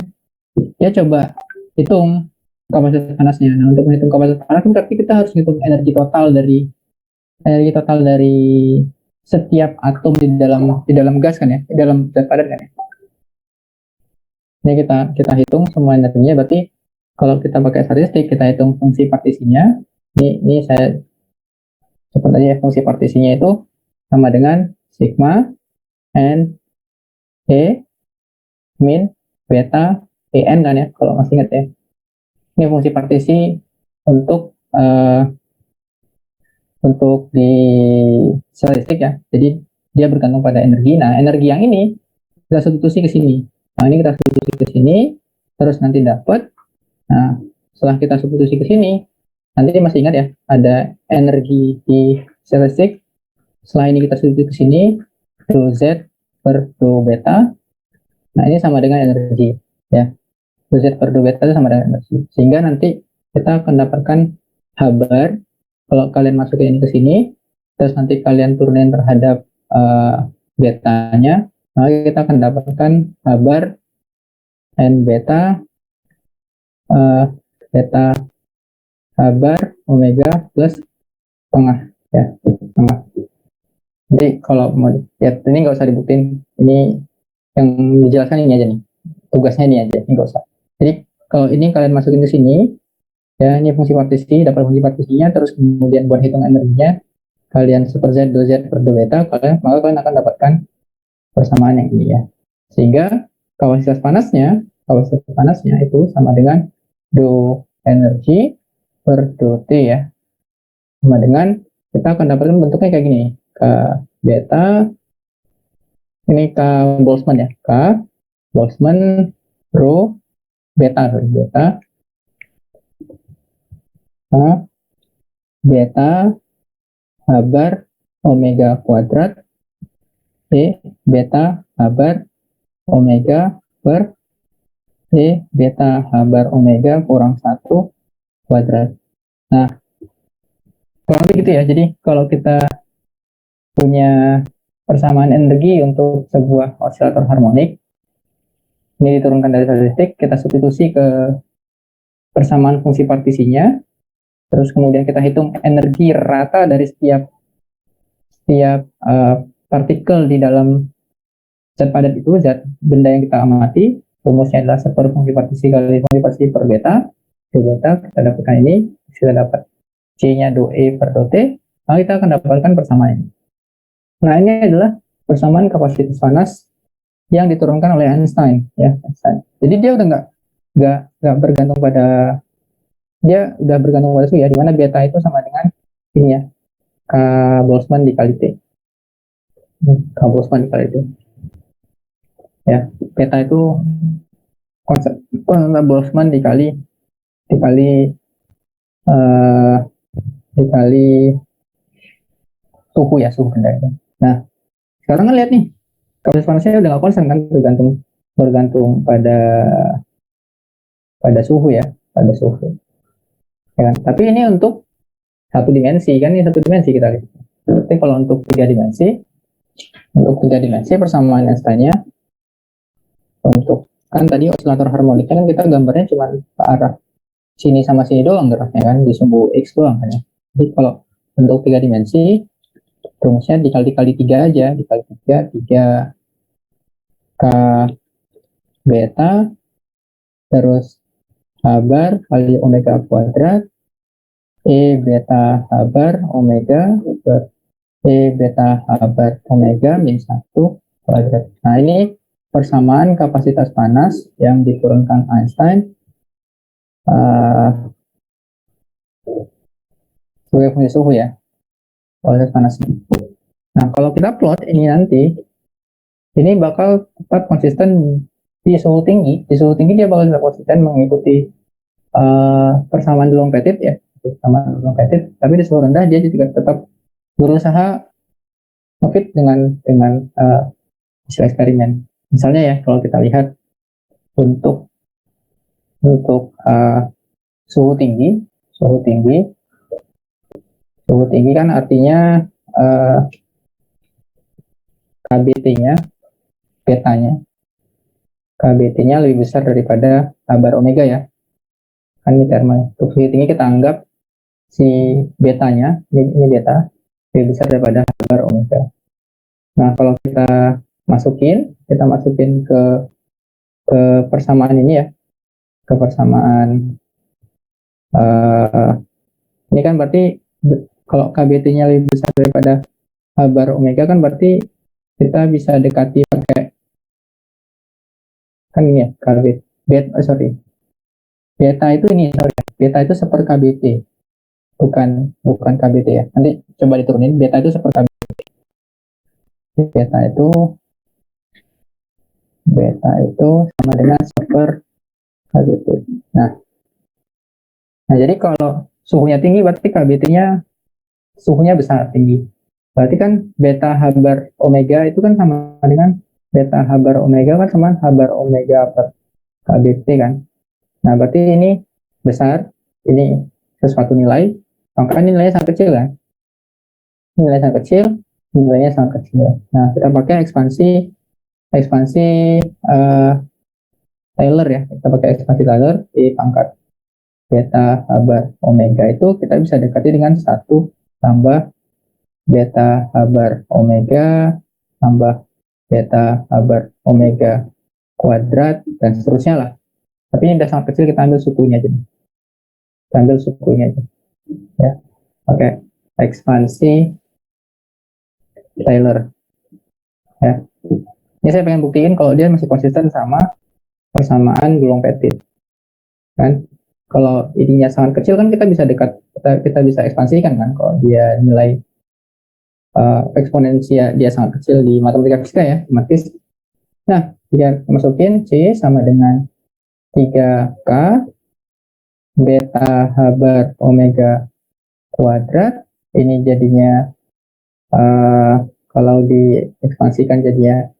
dia coba hitung kapasitas panasnya. Nah, untuk menghitung kapasitas panas berarti kita harus hitung energi total dari setiap atom di dalam gas kan ya, di dalam zat padat kan ya. Ini kita hitung semua energinya. Berarti kalau kita pakai statistik, kita hitung fungsi partisinya. Ini saya sebut aja ya, fungsi partisinya itu sama dengan sigma n e min beta en kan ya, kalau masih ingat ya. Ini fungsi partisi untuk di statistik ya. Jadi dia bergantung pada energi. Nah, energi yang ini kita substitusi ke sini. Nah, ini kita substitusi ke sini, terus nanti dapat. Nah, setelah kita substitusi ke sini, nanti masih ingat ya, ada energi di statistik. Setelah ini kita substitusi ke sini, do Z per do beta. Nah, ini sama dengan energi ya. Do Z per do beta itu sama dengan energi. Sehingga nanti kita akan dapatkan H bar. Kalau kalian masukin ini ke sini, terus nanti kalian turunin terhadap betanya, maka kita akan dapatkan H bar n beta beta H bar omega plus tengah ya, tengah. Jadi kalau mau ya ini nggak usah dibuktiin, ini yang dijelaskan ini aja nih, tugasnya ini aja, ini nggak usah. Jadi kalau ini kalian masukin ke sini ya, ini fungsi partisi, dapat fungsi partisinya, terus kemudian buat hitung energinya kalian super Z do Z per do beta, maka kalian akan dapatkan persamaan yang ini ya. Sehingga kapasitas panasnya itu sama dengan do energi per do T ya, sama dengan kita akan dapatkan bentuknya kayak gini, K beta, ini K Boltzmann ya, K Boltzmann rho beta K beta H bar omega kuadrat E beta H bar omega per E beta H bar omega kurang 1 kuadrat. Nah, kurang lebih gitu ya. Jadi kalau kita punya persamaan energi untuk sebuah osilator harmonik, ini diturunkan dari statistik, kita substitusi ke persamaan fungsi partisinya, terus kemudian kita hitung energi rata dari setiap partikel di dalam zat padat itu, zat benda yang kita amati. Rumusnya adalah seper fungsi partisi kali fungsi partisi per beta. Do beta kita dapatkan ini, kita dapat C-nya do E per do T, maka kita akan dapatkan persamaan ini. Nah, ini adalah persamaan kapasitas panas yang diturunkan oleh Einstein ya, Einstein. Jadi dia udah nggak bergantung pada suhu ya, di mana beta itu sama dengan ini ya, K Boltzmann dikali T. K Boltzmann dikali T. Ya, beta itu konsep Boltzmann dikali suhu ya, suhu benda itu. Nah, sekarang kan lihat nih, kapasitas panasnya udah nggak konstan kan, bergantung pada suhu ya, pada suhu. Ya, tapi ini untuk satu dimensi kan, ini satu dimensi kita lihat. Tapi kalau untuk tiga dimensi persamaan Einstein-nya untuk kan tadi osilator harmonik kan kita gambarnya cuma ke arah sini sama sini doang geraknya kan, di sumbu X doang kan ya. Jadi kalau untuk tiga dimensi rumusnya dikali tiga aja, dikali tiga K beta terus H bar kali omega kuadrat E beta H bar omega per E beta H bar omega min 1 kuadrat. Nah, ini persamaan kapasitas panas yang diturunkan Einstein sebagai fungsi suhu ya, kapasitas panasnya. Nah, kalau kita plot ini nanti, ini bakal tetap konsisten di suhu tinggi dia bakal tetap konsisten mengikuti persamaan Dulong Petit ya, persamaan Dulong Petit, tapi di suhu rendah dia juga tetap berusaha ngefit dengan hasil eksperimen. Misalnya ya, kalau kita lihat untuk suhu tinggi, suhu tinggi kan artinya KBT-nya, betanya, KBT-nya lebih besar daripada bar omega ya. Kan ini terma. Untuk suhu tinggi kita anggap si betanya, ini beta, lebih besar daripada bar omega. Nah, kalau kita masukin ke persamaan ini ya, ke persamaan ini kan berarti kalau KBT-nya lebih besar daripada bar omega kan berarti kita bisa dekati pakai kan ini ya beta itu seper KBT, bukan KBT ya. Nanti coba diturunin, beta itu seper KBT. Beta itu sama dengan seper KBT. Nah jadi kalau suhunya tinggi berarti KBT-nya suhunya besar, tinggi. Berarti kan beta H bar omega itu kan sama dengan beta H bar omega kan sama H bar omega per KBT kan. Nah, berarti ini besar, ini sesuatu nilai, maka nilainya sangat kecil kan. Nilainya sangat kecil, nilainya sangat kecil. Nah, kita pakai ekspansi Taylor ya. Kita pakai ekspansi Taylor di pangkat beta H bar omega itu kita bisa dekati dengan 1 tambah beta H bar omega tambah beta H bar omega kuadrat dan seterusnya lah. Tapi ini udah sangat kecil, kita ambil sukunya aja. Ya. Oke, ekspansi Taylor. Ya. Ini saya pengen buktiin kalau dia masih konsisten sama persamaan Dulong Petit. Kan? Kalau ininya sangat kecil kan kita bisa kita bisa ekspansikan kan kalau dia nilai eksponensial dia sangat kecil di matematika fisika ya, otomatis. Nah, jika masukin C sama dengan 3K beta H bar omega kuadrat, ini jadinya kalau diekspansikan jadinya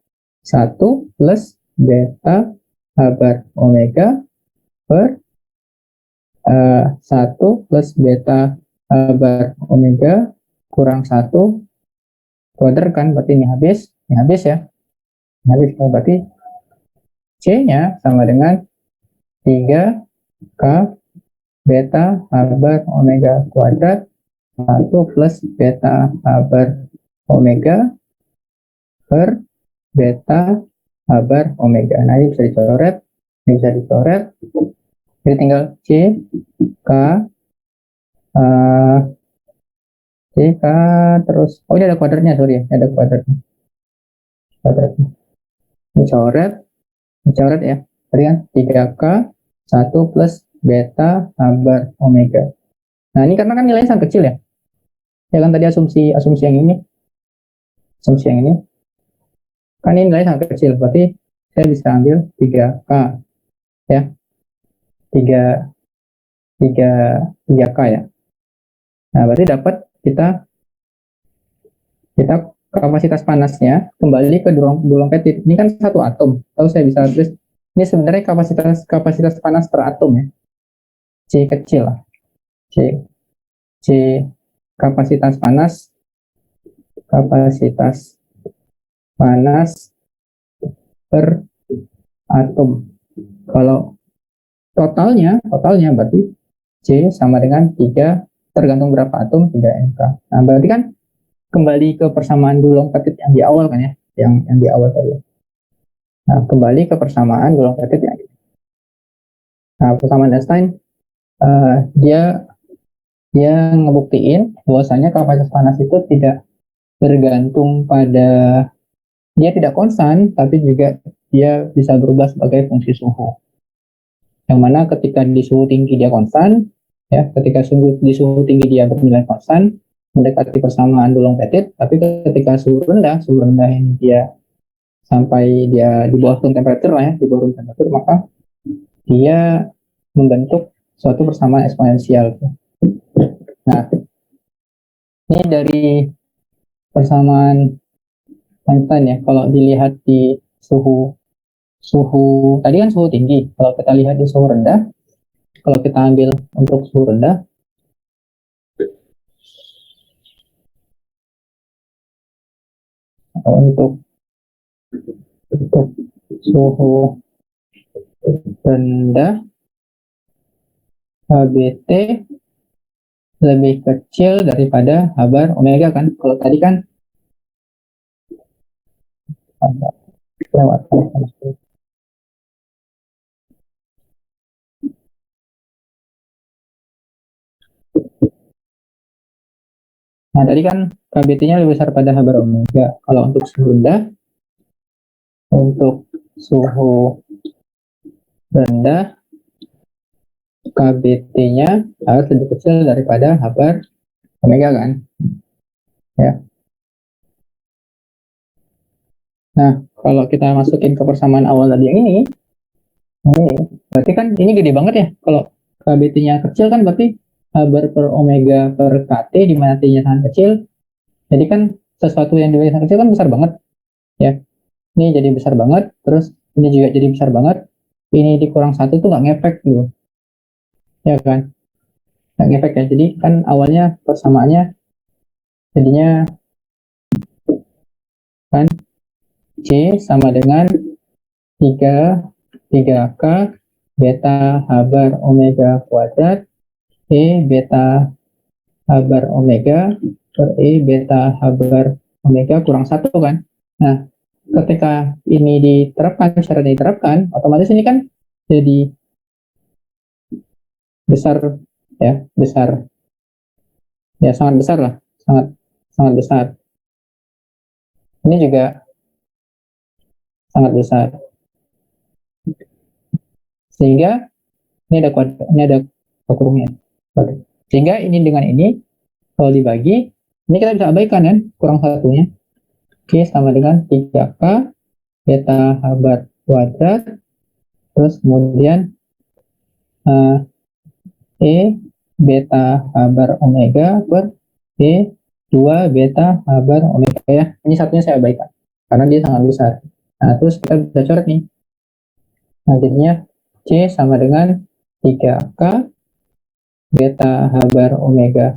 1 plus beta H bar omega per 1 plus beta H bar omega kurang 1 kuadrat kan, berarti ini habis ya. Habis, berarti C-nya sama dengan 3K beta H bar omega kuadrat 1 plus beta H bar omega per beta H bar omega. Nah, ini bisa dicoret. Jadi tinggal C K terus, oh ini ada kuadratnya, sorry ya, ada kuadratnya. Dicoret ya. Tadi kan 3K 1 plus beta H bar omega. Nah, ini karena kan nilainya sangat kecil ya. Ya kan tadi asumsi yang ini. Kan ini nilainya sangat kecil, berarti saya bisa ambil 3K ya. 3K ya. Nah, berarti dapat kita kapasitas panasnya kembali ke Dulong Petit. Ini kan satu atom. Lalu saya bisa tulis ini sebenarnya kapasitas panas per atom ya. C kecil lah. C kapasitas panas per atom. Kalau totalnya berarti C sama dengan 3 tergantung berapa atom, 3 NK. Nah, berarti kan kembali ke persamaan Dulong Petit yang di awal kan ya, yang di awal tadi. Nah, kembali ke persamaan Dulong Petit yang ini. Nah, persamaan Einstein dia ngebuktiin bahwasanya kapasitas panas itu tidak tergantung pada, dia tidak konstan, tapi juga dia bisa berubah sebagai fungsi suhu. Yang mana ketika di suhu tinggi dia konstan, ya, ketika di suhu tinggi dia bernilai konstan, mendekati persamaan Dulong Petit, tapi ketika suhu rendah ini dia sampai dia di bawah room temperature lah ya, di bawah room temperature, maka dia membentuk suatu persamaan eksponensial. Nah, ini dari persamaan Einstein ya. Kalau dilihat di suhu suhu tadi kan suhu tinggi. Kalau kita lihat di suhu rendah, kalau kita ambil untuk suhu rendah, untuk suhu rendah, HBT lebih kecil daripada H bar omega kan. Kalau tadi kan lewat. Nah, tadi kan KBT-nya lebih besar pada H bar omega. Kalau untuk suhu rendah, KBT-nya harus lebih kecil daripada H bar omega kan. Ya. Nah, kalau kita masukin ke persamaan awal tadi yang ini berarti kan ini gede banget ya. Kalau KBT-nya kecil kan berarti H bar per omega per KT di mana T-nya sangat kecil. Jadi kan sesuatu yang dibagi sangat kecil kan besar banget. Ya. Ini jadi besar banget, terus ini juga jadi besar banget. Ini dikurang satu tuh nggak ngefek gitu. Ya kan? Nggak ngefek ya. Jadi kan awalnya persamaannya jadinya kan C sama dengan 3K beta H bar omega kuadrat E beta H bar omega per E beta H bar omega kurang satu kan. Nah, ketika ini diterapkan, secara diterapkan, otomatis ini kan jadi besar ya, besar. Ya, sangat besar lah, sangat sangat besar. Ini juga sangat besar. Sehingga ini ada kurungnya. Sehingga ini dengan ini kalau dibagi, ini kita bisa abaikan kan, kurang satunya. Oke, sama dengan 3K beta H bar kuadrat, terus kemudian E beta H bar omega per E 2 beta H bar omega ya. Ini satunya saya abaikan, karena dia sangat besar. Nah, terus kita bisa coret nih. Nah, jadinya C sama dengan 3K beta H bar omega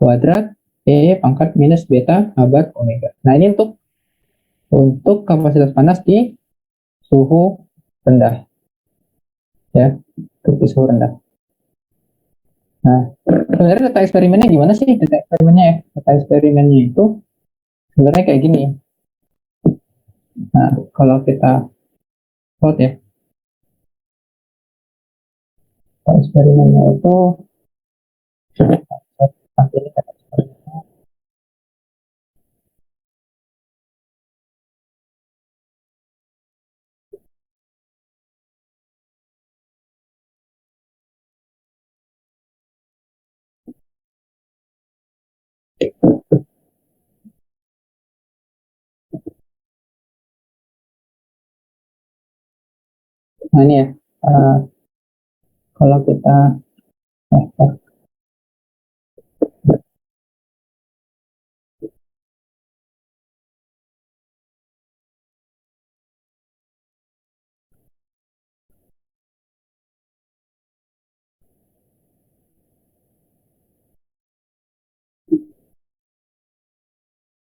kuadrat E pangkat minus beta H bar omega. Nah, ini untuk kapasitas panas di suhu rendah. Ya, untuk di suhu rendah. Nah, sebenarnya data eksperimennya gimana sih? Data eksperimennya itu sebenarnya kayak gini. Nah, kalau kita plot ya, eksperimennya itu nah ini ya, kalau kita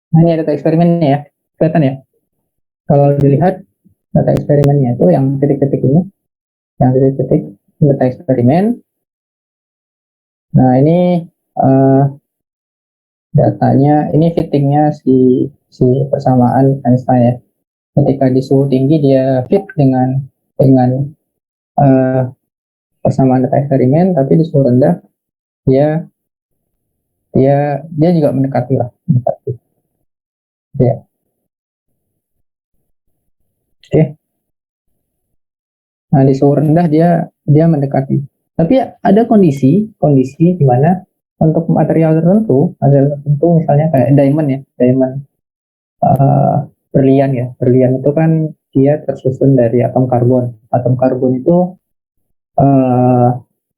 nah ini data eksperimennya ya, kelihatan ya. Kalau dilihat data eksperimennya itu yang titik-titik ini, yang titik-titik data eksperimen. Nah, ini datanya, ini fittingnya si persamaan Einstein ya. Ketika di suhu tinggi dia fit dengan persamaan data eksperimen, tapi di suhu rendah dia dia juga mendekati lah, mendekati. Ya. Oke. Nah, di suhu rendah dia mendekati. Tapi ada kondisi di mana untuk material tertentu misalnya kayak diamond ya, diamond berlian ya. Berlian itu kan dia tersusun dari atom karbon. Eh,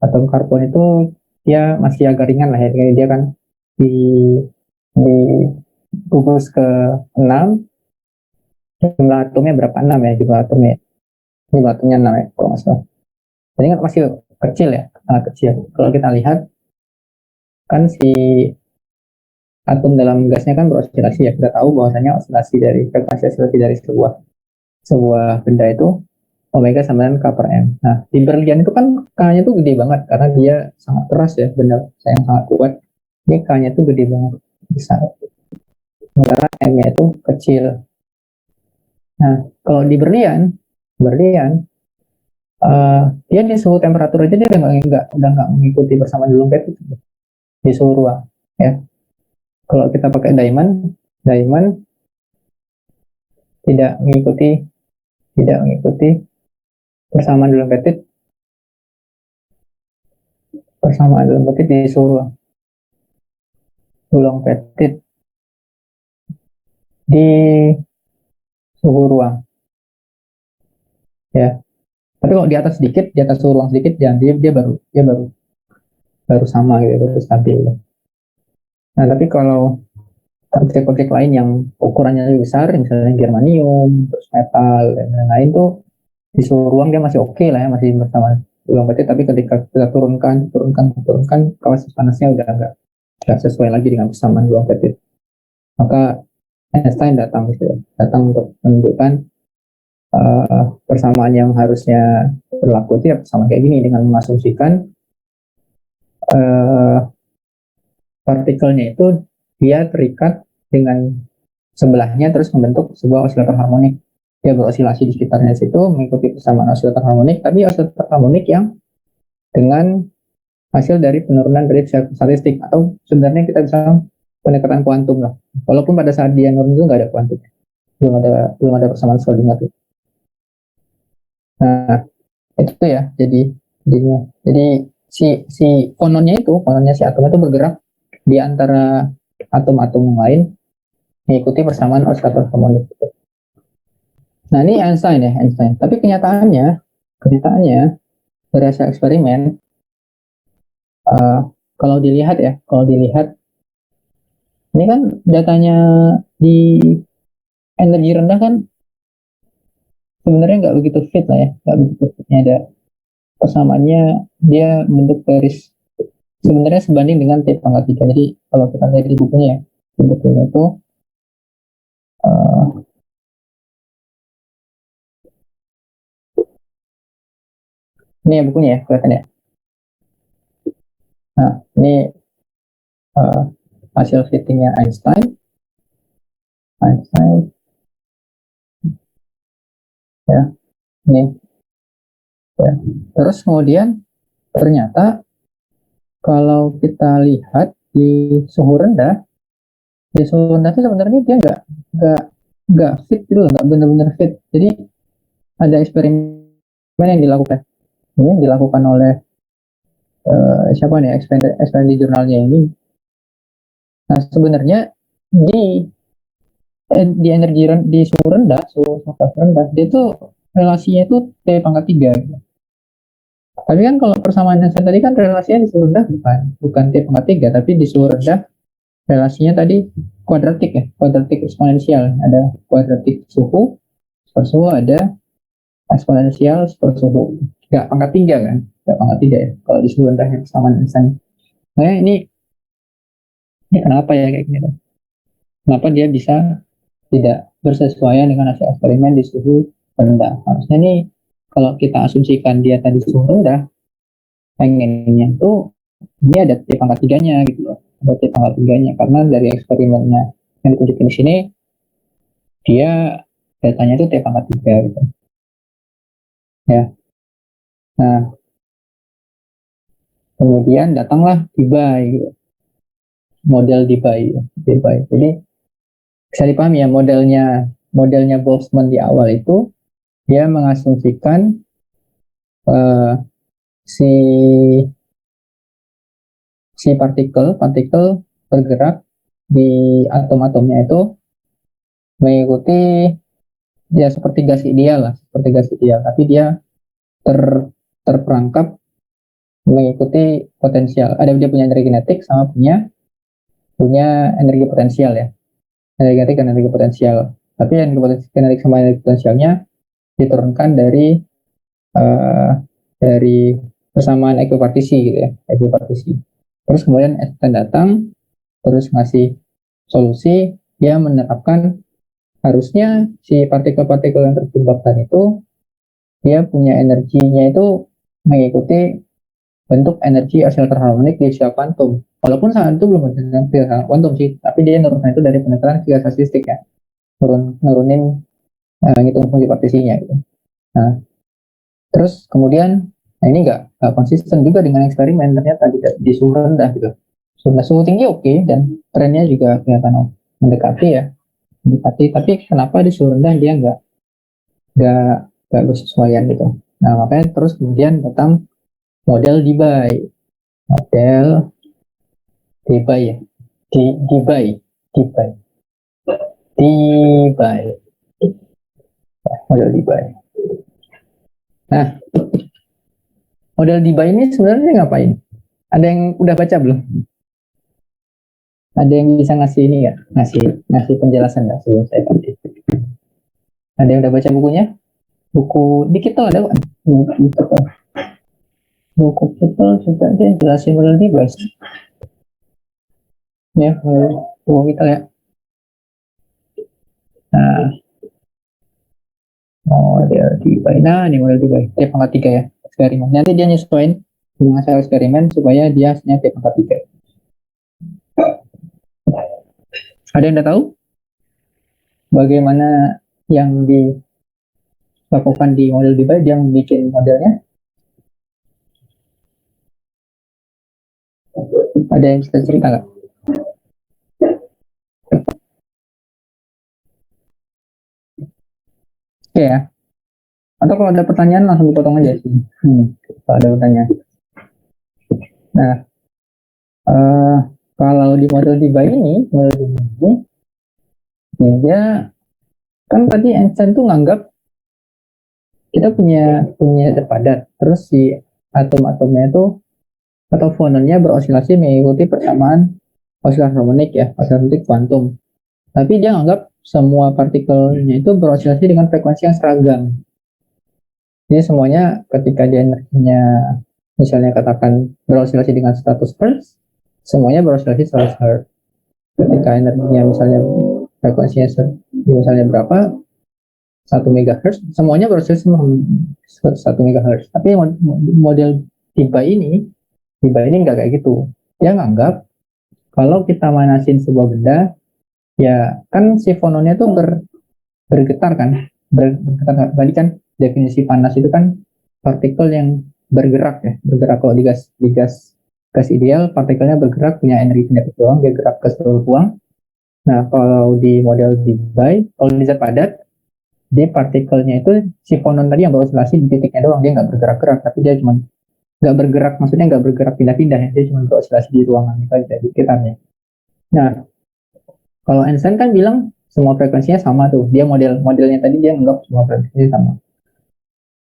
atom karbon itu dia masih agak ringan lah ya. Jadi dia kan di gugus ke 6, jumlah atomnya berapa? 6 ya jumlah atomnya 6 ya kalau nggak salah. Jadi kan masih kecil ya, sangat kecil. Kalau kita lihat kan si atom dalam gasnya kan berosilasi ya. Kita tahu bahwasanya frekuensi oscilasi dari sebuah sebuah benda itu omega sama dengan K per M. Nah, di berlian itu kan K-nya tuh gede banget karena dia sangat keras ya, benda yang sangat kuat. Ini K-nya tuh gede banget, besar. Sementara M-nya itu kecil. Nah, kalau di berlian dia di suhu temperatur aja dia udah nggak mengikuti bersama di dompet itu di suhu ruang. Ya, kalau kita pakai diamond tidak mengikuti persamaan dalam petit di suhu ruang. Tulang petit di suhu ruang ya. Tapi kalau di atas suhu ruang sedikit, ya dia baru sama gitu, baru stabil. Nah, tapi kalau objek-objek lain yang ukurannya lebih besar, misalnya germanium, terus metal dan lain-lain tuh di suhu ruang dia masih oke lah ya, masih bersama tulang petit. Tapi ketika kita turunkan, kapasitas panasnya udah nggak sesuai lagi dengan persamaan tulang petit. Maka Einstein datang untuk menunjukkan persamaan yang harusnya berlaku itu ya persamaan kayak gini, dengan mengasumsikan uh, partikelnya itu dia terikat dengan sebelahnya terus membentuk sebuah osilator harmonik. Dia berosilasi di sekitarnya situ mengikuti persamaan osilator harmonik, tapi osilator harmonik yang dengan hasil dari penurunan dari statistik, atau sebenarnya kita bisa pendekatan kuantum lah. Walaupun pada saat dia nurun itu nggak ada kuantum, belum ada persamaan Schrödinger. Nah, itu ya jadi si kononnya si atom itu bergerak di antara atom-atom yang lain mengikuti persamaan osilator harmonik. Nah, ini Einstein. Tapi kenyataannya dari hasil eksperimen, uh, kalau dilihat ini kan datanya di energi rendah kan sebenarnya nggak begitu fit lah ya, nggak begitu fitnya ada persamaannya, dia bentuk garis sebenarnya sebanding dengan T pangkat 3. Jadi kalau kita lihat di bukunya ya, di bukunya itu uh, ini ya bukunya ya, kelihatan ya. Nah, ini uh, hasil fittingnya Einstein ya, ini ya. Terus kemudian ternyata kalau kita lihat di suhu rendah itu sebenarnya dia nggak nggak fit gitu, nggak benar-benar fit. Jadi ada eksperimen yang dilakukan oleh siapa nih, eksperimen di jurnalnya ini. Nah, sebenarnya di di suhu rendah, dia tuh relasinya itu T pangkat 3 gitu. Tapi kan kalau persamaan yang saya tadi kan relasinya di suhu rendah bukan T pangkat 3, tapi di suhu rendah relasinya tadi kuadratik eksponensial. Ada kuadratik suhu per suhu, ada eksponensial per suhu. Nggak pangkat 3 kan? Nggak pangkat 3 ya. Kalau di suhu rendah yang persamaan misalnya. Nah, ini kenapa ya kayak gini? Kenapa dia bisa tidak bersesuaian dengan hasil eksperimen di suhu rendah? Harusnya nih kalau kita asumsikan dia tadi suhu rendah, pengennya tuh ini ada T pangkat 3-nya gitu loh. Ada T pangkat 3-nya karena dari eksperimennya yang ditunjukin di sini dia datanya itu T pangkat 3 gitu. Ya. Nah, kemudian datanglah Debye gitu. Model Debye. Jadi bisa dipahami ya, modelnya Boltzmann di awal itu dia mengasumsikan uh, si partikel bergerak di atom-atomnya itu mengikuti ya seperti gas ideal lah, seperti gas ideal, tapi dia terperangkap mengikuti potensial. Ada dia punya energi kinetik sama punya energi potensial ya. Energi kinetik dan energi potensial. Tapi energi kinetik sama energi potensialnya diturunkan dari persamaan ekuipartisi gitu ya, ekuipartisi. Terus kemudian Einstein datang, terus ngasih solusi, dia menerapkan harusnya si partikel-partikel yang terjebak tadi itu dia punya energinya itu mengikuti bentuk energi oscillator harmonik di usia kuantum. Walaupun saat itu belum ada kuantum sih, tapi dia nurunkan itu dari penekanan fisika statistik ya, nurunin ngitung fungsi partisinya gitu. Nah, terus kemudian ini nggak konsisten juga dengan eksperimen, ternyata di suhu rendah gitu. Suhu tinggi oke, dan trennya juga kelihatan mendekati ya, mendekati. Tapi kenapa di suhu rendah dia nggak bersesuaian gitu. Nah makanya terus kemudian datang model Debye, model Debye ya, Debye, Debye, Debye, model Debye. Nah, model Debye ini sebenarnya ngapain? Ada yang udah baca belum? Ada yang bisa ngasih ini ya, ngasih penjelasan nggak sebelum saya kasih? Ada yang udah baca bukunya? Buku di kita ada kan? Buku kita juga dia jelasin model Debye. Ya, buku kita ya. Nah, model Debye. Nah, ini model Debye. T pangkat 3 ya, eksperimen. Nanti dia nyesuaiin dengan hasil eksperimen supaya dia hasilnya T pangkat 3. Ada yang udah tahu bagaimana yang dilakukan di model Debye, dia bikin modelnya? Ada yang bisa cerita nggak? Oke ya. Atau kalau ada pertanyaan langsung dipotong aja sih. Kalau ada pertanyaan. Nah, kalau di model Debye ini, dia kan tadi Einstein tuh nganggap kita punya zat padat, terus si atom-atomnya itu atau fononnya berosilasi mengikuti persamaan oscilasi harmonik ya, oscilasi kuantum. Tapi dia nganggap semua partikelnya itu berosilasi dengan frekuensi yang seragam. Jadi semuanya ketika dia energinya misalnya katakan berosilasi dengan 100 Hz, semuanya berosilasi 100 Hz. Ketika energinya misalnya frekuensinya misalnya berapa, 1 MHz, semuanya berosilasi 1 MHz. Tapi model Debye ini nggak kayak gitu. Dia nganggap kalau kita manasin sebuah benda, ya kan si fononnya tuh bergetar kan, bergetar. Tadi kan definisi panas itu kan partikel yang bergerak ya, bergerak. Kalau di gas ideal, partikelnya bergerak, punya energi kinetik doang, dia gerak ke seluruh ruang. Nah kalau di model Debye, kalau di zat padat, dia partikelnya itu si fonon tadi yang berosilasi di titiknya doang, dia nggak bergerak-gerak, tapi dia cuma nggak bergerak, maksudnya nggak bergerak pindah-pindah ya, dia cuma berosilasi di ruangan itu aja di sekitarnya. Nah kalau Einstein kan bilang semua frekuensinya sama tuh, dia modelnya tadi dia nganggap semua frekuensinya sama.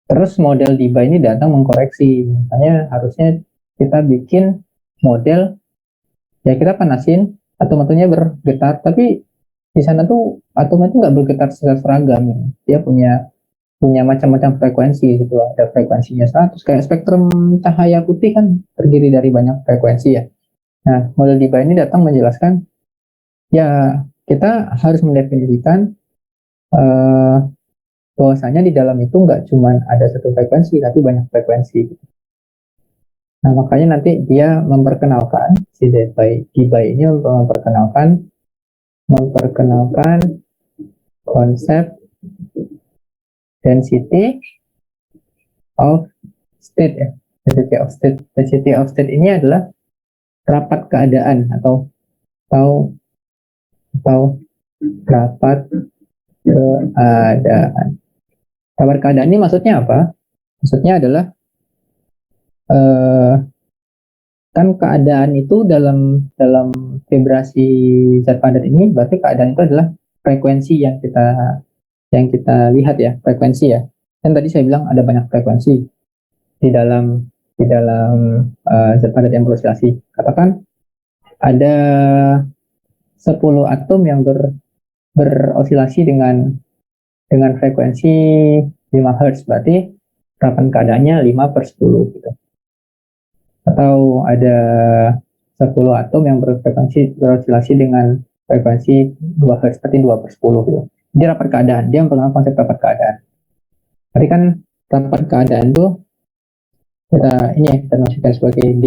Terus model Debye ini datang mengkoreksi, misalnya harusnya kita bikin model ya kita panasin atom-atomnya bergetar, tapi di sana tuh atomnya tuh nggak bergetar secara seragam, dia punya macam-macam frekuensi gitu. Ada frekuensinya 100, kayak spektrum cahaya putih kan terdiri dari banyak frekuensi ya. Nah model Debye ini datang menjelaskan ya kita harus mendefinisikan bahwasanya di dalam itu nggak cuma ada satu frekuensi, tapi banyak frekuensi. Nah makanya nanti dia memperkenalkan si Debye ini memperkenalkan konsep density of state ya. Density of state ini adalah rapat keadaan atau rapat keadaan. Rapat keadaan ini maksudnya apa? Maksudnya adalah kan keadaan itu dalam vibrasi zat padat ini berarti keadaan itu adalah frekuensi yang kita lihat ya, frekuensi ya. Kan tadi saya bilang ada banyak frekuensi di dalam zat padat yang beroscilasi. Katakan ada 10 atom yang berosilasi dengan frekuensi 5 Hz, berarti rapan keadaannya 5/10 gitu. Atau ada 10 atom yang berosilasi dengan frekuensi 2 Hz, berarti 2/10 gitu. Jadi rapat keadaan, dia menggunakan konsep rapat keadaan. Tadi kan rapat keadaan itu kita masukkan sebagai D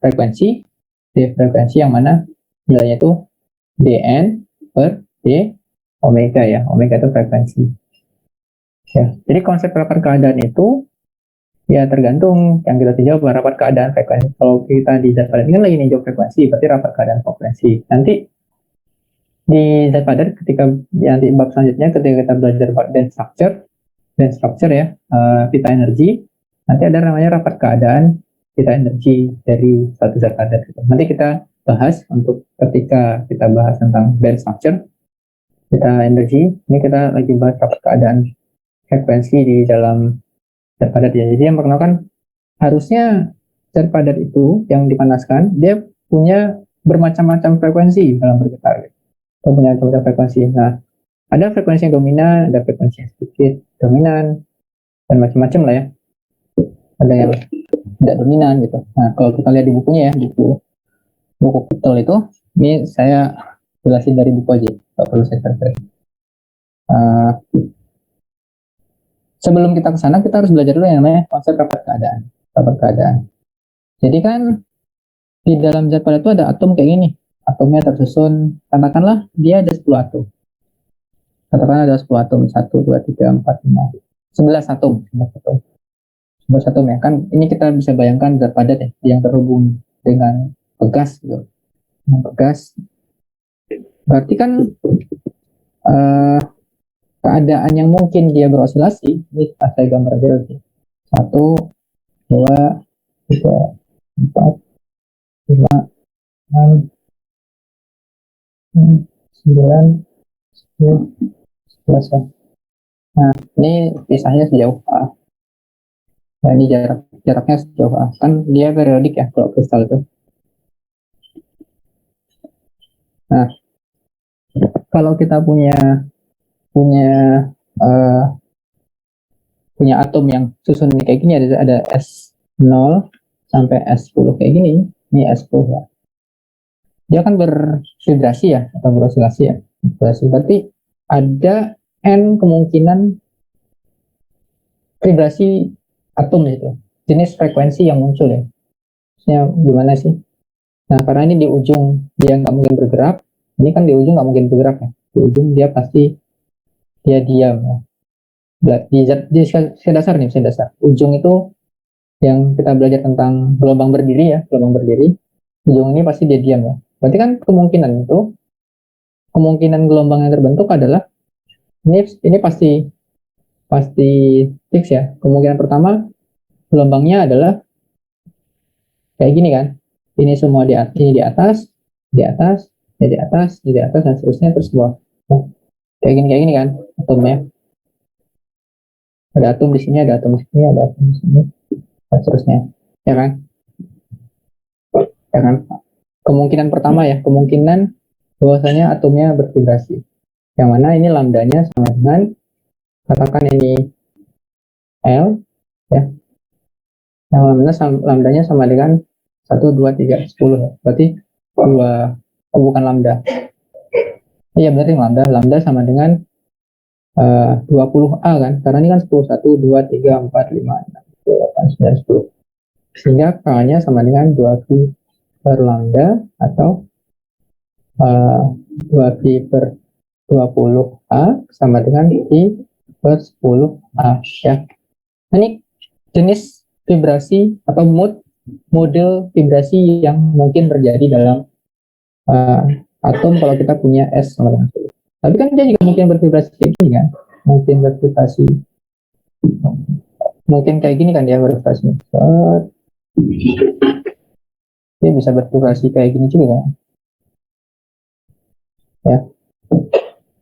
frekuensi yang mana nilainya itu Dn per D omega ya, omega itu frekuensi. Ya, jadi konsep rapat keadaan itu ya tergantung yang kita tinjau rapat keadaan frekuensi. Kalau kita di zat padat ini kan lagi ninjau frekuensi, berarti rapat keadaan frekuensi. Nanti di zat padat ketika nanti bab selanjutnya ketika kita belajar band structure ya, pita energi, nanti ada namanya rapat keadaan pita energi dari satu zat padat. Nanti kita bahas untuk ketika kita bahas tentang band structure pita energi, ini kita lagi bahas rapat keadaan frekuensi di dalam zat padat ya. Jadi yang pertama kan harusnya zat padat itu yang dipanaskan dia punya bermacam-macam frekuensi dalam bergetar. Dia punya macam-macam frekuensi. Nah, ada frekuensi yang dominan, ada frekuensi yang sedikit dominan, dan macam-macam lah ya. Ada yang tidak dominan gitu. Nah, kalau kita lihat di bukunya ya, buku Kittel itu, ini saya jelasin dari buku aja, nggak perlu saya cari. Sebelum kita ke sana, kita harus belajar dulu yang namanya konsep rapat keadaan. Rapat keadaan. Jadi kan di dalam zat padat itu ada atom kayak gini. Atomnya tersusun, katakanlah dia ada 10 atom. Katakanlah ada 10 atom, 1, 2, 3, 4, 5, 11 atom. 11 atom ya. Kan ini kita bisa bayangkan zat padat ya, yang terhubung dengan pegas gitu. Pegas. Berarti kan keadaan yang mungkin dia berosilasi, ini saya gambar aja lagi. 1, 2, 3, 4, 5, 6, 9, 10, 11 ya. Nah, ini pisahnya sejauh A. Nah, ini jaraknya sejauh A. Kan dia periodik ya kalau kristal itu. Nah, kalau kita punya atom yang susun kayak gini, ada S0 sampai S10 kayak gini, ini S10 ya. Dia kan bervibrasi ya, atau berosilasi ya. Berarti ada N kemungkinan vibrasi atom itu, jenis frekuensi yang muncul ya. Maksudnya gimana sih? Nah, karena ini di ujung dia nggak mungkin bergerak, ini kan di ujung nggak mungkin bergerak ya. Di ujung dia pasti dia diam ya. Di saya dasar. Ujung itu yang kita belajar tentang gelombang berdiri ya, gelombang berdiri. Ujung ini pasti dia diam ya. Berarti kan kemungkinan gelombang yang terbentuk adalah ini pasti fix ya. Kemungkinan pertama gelombangnya adalah kayak gini kan. Ini semua ini di atas, di atas, di atas, dan seterusnya terus bawah. Nah, kayak gini kan atomnya. Ada atom di sini, ada atom di sini, ada atom di sini, dan seterusnya. Ya kan? Ya kan? Kemungkinan pertama ya, kemungkinan bahwasanya atomnya bervibrasi. Yang mana ini lambdanya sama dengan, katakan ini L, ya. Yang lambdanya sama dengan 1, 2, 3, 10 ya. Berarti bukan lambda. Iya berarti lambda sama dengan 20A kan, karena ini kan 10, 1, 2, 3, 4, 5, 6, 7, 8, 9, 10. Sehingga K-nya sama dengan 2Q per lambda atau 2Q per 20A sama dengan Q per 10A ya. Nah, ini jenis vibrasi atau model vibrasi yang mungkin terjadi dalam atom kalau kita punya S sama dengan 10. Tapi kan dia juga mungkin bervibrasi kayak gini kan, mungkin kayak gini kan dia bervibrasi. Dia bisa bervibrasi kayak gini juga kan, ya.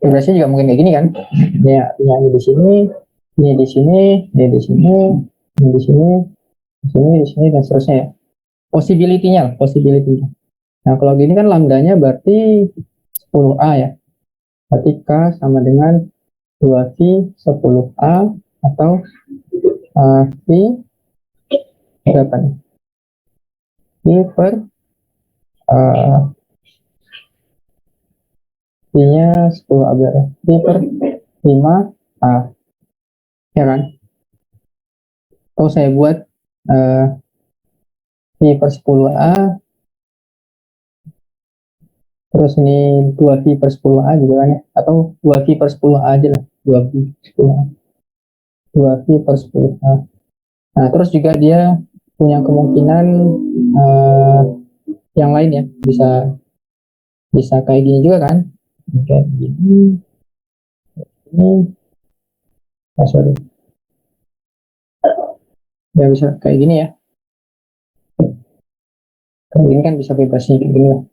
vibrasinya juga mungkin kayak gini kan. Ini artinya ini di sini, ini di sini, ini di sini, ini di sini, di sini, di sini, dan seterusnya ya. Possibility-nya lah, possibility-nya. Nah, kalau gini kan lambdanya berarti 10A ya. Berarti K sama dengan 2V 10A atau V berapa nih? V per V-nya 10A berapa? V per 5A. Ya kan? Atau saya buat V per 10A, terus ini 2V per 10A juga kan ya, atau 2V per 10A aja lah, 2V 10A, 2V per 10A. Nah, terus juga dia punya kemungkinan yang lain ya, bisa kayak gini juga kan, kayak gini, ini, sorry, ya bisa kayak gini ya, kayak gini kan bisa vibrasinya kayak gini lah.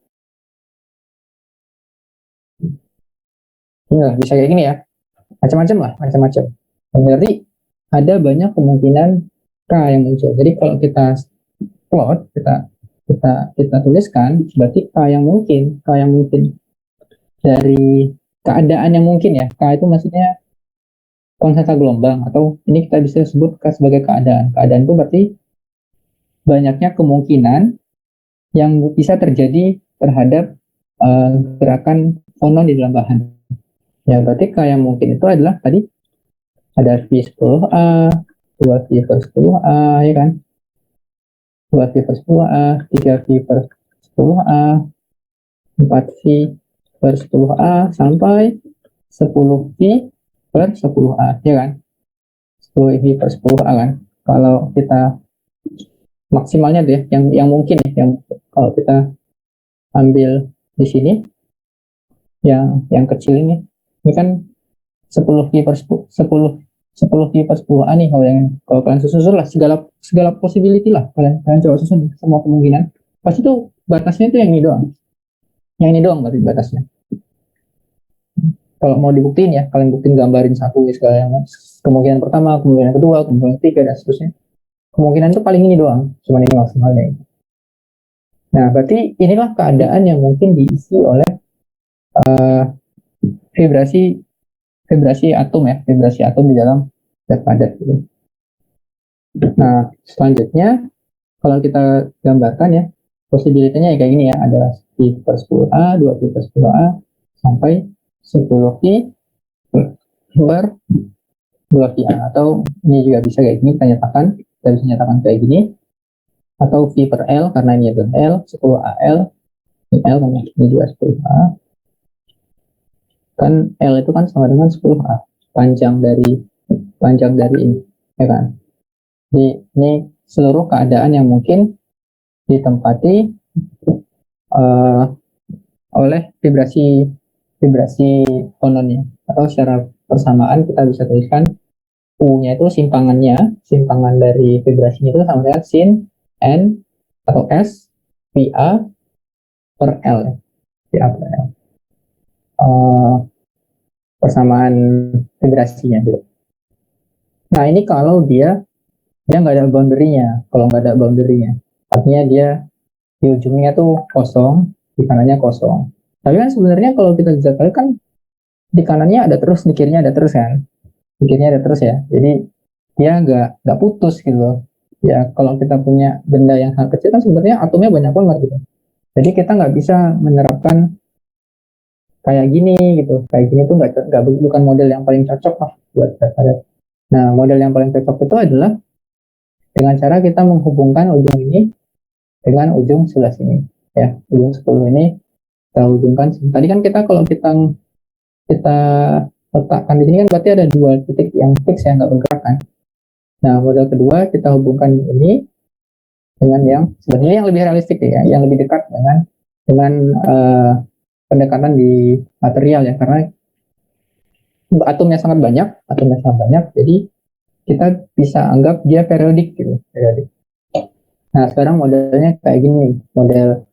Ini lah, bisa kayak gini ya, macam-macam lah, macam-macam. Berarti ada banyak kemungkinan K yang muncul. Jadi kalau kita plot, kita tuliskan, berarti K yang mungkin dari keadaan yang mungkin ya. K itu maksudnya konstanta gelombang, atau ini kita bisa sebut K sebagai keadaan. Keadaan itu berarti banyaknya kemungkinan yang bisa terjadi terhadap gerakan fonon di dalam bahan. Ya, berarti K yang mungkin itu adalah tadi ada V10A, 2V per 10A, ya kan? 2V per 10A, 3V per 10A, 4V per 10A, sampai 10V per 10A, ya kan? 10V per 10A kan? Kalau kita maksimalnya deh, yang mungkin ya, yang kalau kita ambil di sini, yang kecil ini kan 10V per 10V per 10A nih, kalau kalian susun lah segala possibility lah, kalian coba susun semua kemungkinan, pasti tuh batasnya itu yang ini doang berarti batasnya. Kalau mau dibuktiin ya, kalian buktiin gambarin satu ya, segala yang kemungkinan pertama, kemungkinan kedua, kemungkinan ketiga, dan seterusnya. Kemungkinan itu paling ini doang, cuma ini maksimalnya. Nah, berarti inilah keadaan yang mungkin diisi oleh vibrasi atom ya, vibrasi atom di dalam zat padat gitu. Nah, selanjutnya kalau kita gambarkan ya, possibility-nya ya kayak gini ya, ada V per 10A, 2V per 10A, sampai 10V per 2VA, atau ini juga bisa kayak gini, kita bisa nyatakan kayak gini, atau V per L, karena ini adalah L, 10AL, ini L, karena ini juga 10A, kan L itu kan sama dengan 10A, panjang dari ini, ya kan? Ini seluruh keadaan yang mungkin ditempati oleh vibrasi fononnya, atau secara persamaan kita bisa tuliskan U-nya itu simpangan dari vibrasinya itu sama dengan sin N atau S VA per L ya. VA per L. Persamaan vibrasinya gitu. Nah, ini kalau dia nggak ada boundary-nya. Kalau nggak ada boundary-nya, artinya dia di ujungnya tuh kosong, di kanannya kosong. Tapi kan sebenarnya kalau kita bisa lihat kan di kanannya ada terus, di kirinya ada terus kan. Di kirinya ada terus ya. Jadi dia nggak putus gitu. Ya, kalau kita punya benda yang sangat kecil kan sebenarnya atomnya banyak banget gitu. Jadi kita nggak bisa menerapkan kayak gini gitu. Kayak gini tuh bukan model yang paling cocok lah buat zat. Nah, model yang paling cocok itu adalah dengan cara kita menghubungkan ujung ini dengan ujung sebelah sini. Ya, ujung 10 ini kita hubungkan. Tadi kan kalau kita letakkan di sini kan berarti ada dua titik yang fix yang nggak bergerak kan. Nah, model kedua kita hubungkan ini dengan yang sebenarnya yang lebih realistik ya, yang lebih dekat dengan pendekatan di material ya, karena atomnya sangat banyak, jadi kita bisa anggap dia periodik gitu, periodik. Nah, sekarang modelnya kayak gini, model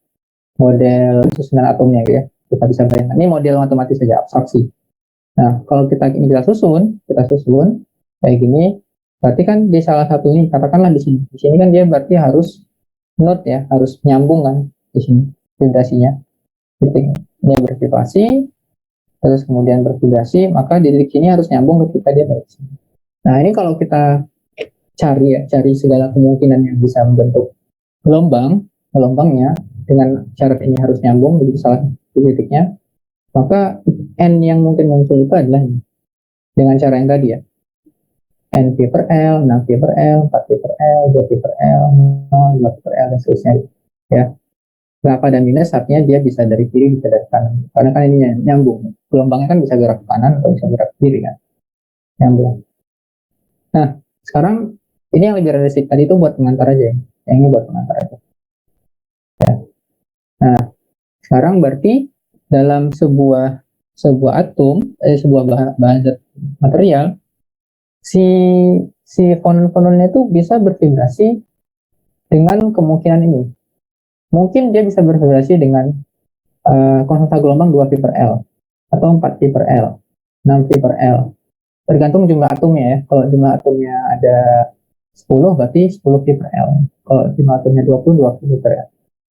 susunan atomnya gitu ya. Kita bisa bayangkan ini model matematis saja, abstraksi. Nah, kalau kita susun kayak gini, berarti kan di salah satu ini, katakanlah di sini. Di sini kan dia berarti harus node ya, harus nyambung kan di sini vibrasinya. Titik dia bervibrasi, terus kemudian bervibrasi, maka di titik sini harus nyambung ketika dia balik sini. Nah, ini kalau kita cari segala kemungkinan yang bisa membentuk gelombangnya dengan syarat ini harus nyambung begitu salah satu titiknya, maka n yang mungkin muncul itu adalah ini. Dengan cara yang tadi ya, NP per L, 6P per L, 4P per L, 2P per L, 5P per L, dan seterusnya. Ya, berapa dan minus artinya dia bisa dari kiri, bisa dari kanan. Karena kan ini nyambung. Gelombangnya kan bisa gerak ke kanan atau bisa gerak ke kiri kan. Nyambung. Nah, sekarang ini yang lebih realistik tadi itu buat pengantar aja ya. Yang ini buat pengantar aja. Ya. Nah, sekarang berarti dalam sebuah atom, sebuah bahan material, si fonon-fononnya itu bisa bervibrasi dengan kemungkinan ini. Mungkin dia bisa bervibrasi dengan konstanta gelombang 2P per L atau 4P per L, 6P per L. Tergantung jumlah atomnya ya. Kalau jumlah atomnya ada 10 berarti 10P per L. Kalau jumlah atomnya 20, 20P per L.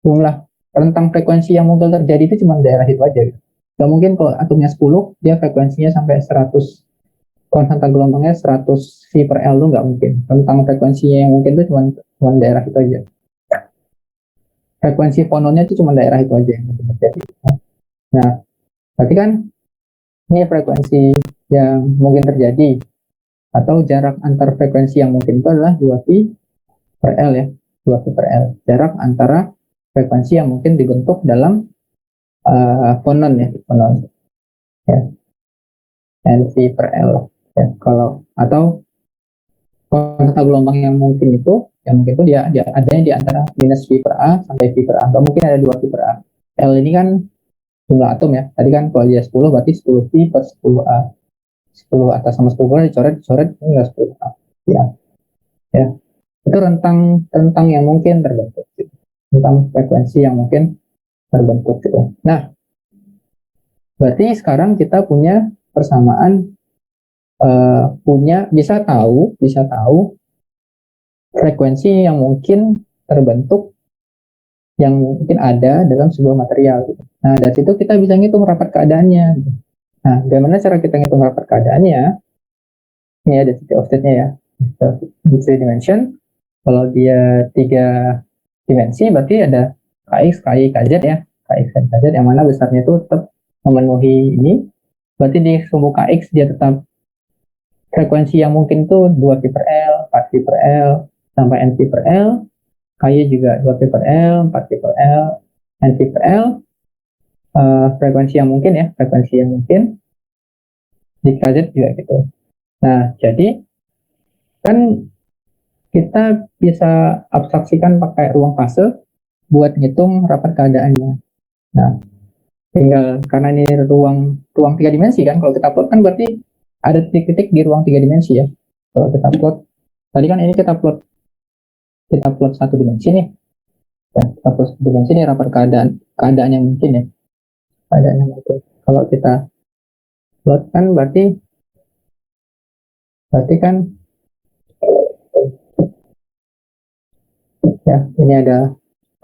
Jumlah rentang frekuensi yang mungkin terjadi itu cuma daerah itu aja. Gak mungkin kalau atomnya 10, dia frekuensinya sampai 100, konstanta gelombangnya 100 V per L itu nggak mungkin. Rentang frekuensinya yang mungkin itu cuma daerah itu aja. Frekuensi fononnya itu cuma daerah itu aja yang terjadi. Nah, berarti kan ini frekuensi yang mungkin terjadi atau jarak antar frekuensi yang mungkin itu adalah 2P per L ya, 2P per L. Jarak antara frekuensi yang mungkin dibentuk dalam fonon ya, fonon ya, NV per L ya. Kalau atau konstanta gelombang yang mungkin itu dia adanya di antara minus V per A sampai V per A. Nggak mungkin ada 2 V per A. L ini kan jumlah atom ya. Tadi kan kalau dia 10 berarti 10 V per 10 A. 10 atas sama 10 bawah dicoret ini nggak 10 A. Ya. Ya. Itu rentang yang mungkin terbentuk. Gitu. Rentang frekuensi yang mungkin terbentuk gitu. Nah, berarti sekarang kita punya persamaan bisa tahu frekuensi yang mungkin terbentuk yang mungkin ada dalam sebuah material. Gitu. Nah, dari situ kita bisa ngitung rapat keadaannya. Gitu. Nah, bagaimana cara kita ngitung rapat keadaannya? Ini ada density of state-nya ya. Di 3 dimension. Kalau dia 3 dimensi, berarti ada Kx, Ky, Kz ya. Kx dan Kz yang mana besarnya itu tetap memenuhi ini. Berarti di sumbu Kx dia tetap frekuensi yang mungkin itu 2P per L, 4P per L, sampai NP per L. Ky juga 2P per L, 4P per L, NP per L. Frekuensi yang mungkin ya, frekuensi yang mungkin. Di Kz juga gitu. Nah, jadi kan kita bisa abstraksikan pakai ruang fase buat ngitung rapat keadaannya. Nah, tinggal karena ini ruang 3 dimensi kan, kalau kita plot kan berarti ada titik-titik di ruang 3 dimensi ya. Kalau kita plot, tadi kan ini kita plot 1 dimensi nih. Ya, kita plot 1 dimensi nih rapat keadaan yang mungkin ya. Keadaan yang mungkin. Kalau kita plot kan berarti kan ya, ini ada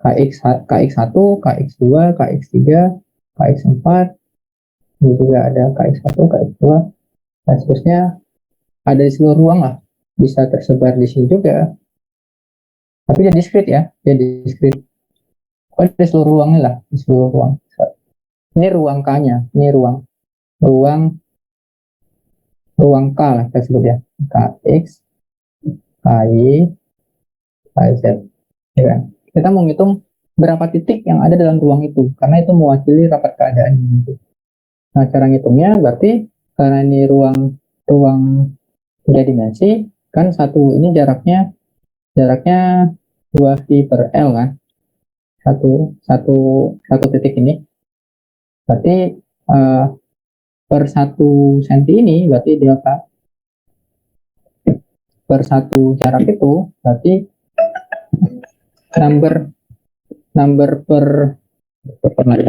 KX1, KX2, KX3, KX4, ini juga ada KX1, KX2, dan seterusnya ada di seluruh ruang lah, bisa tersebar di sini juga, tapi dia diskrit ya, di seluruh ruangnya lah, di seluruh ruang. Ini ruang K-nya, ini ruang K lah kita sebut ya, KX, KY, KZ, ya kan? Kita mau ngitung berapa titik yang ada dalam ruang itu, karena itu mewakili rapat keadaan itu. Nah, cara ngitungnya berarti karena ini ruang 3 dimensi, kan satu ini jaraknya 2 V per L kan, satu titik ini. Berarti per 1 senti ini berarti delta per 1 jarak itu berarti number per lagi.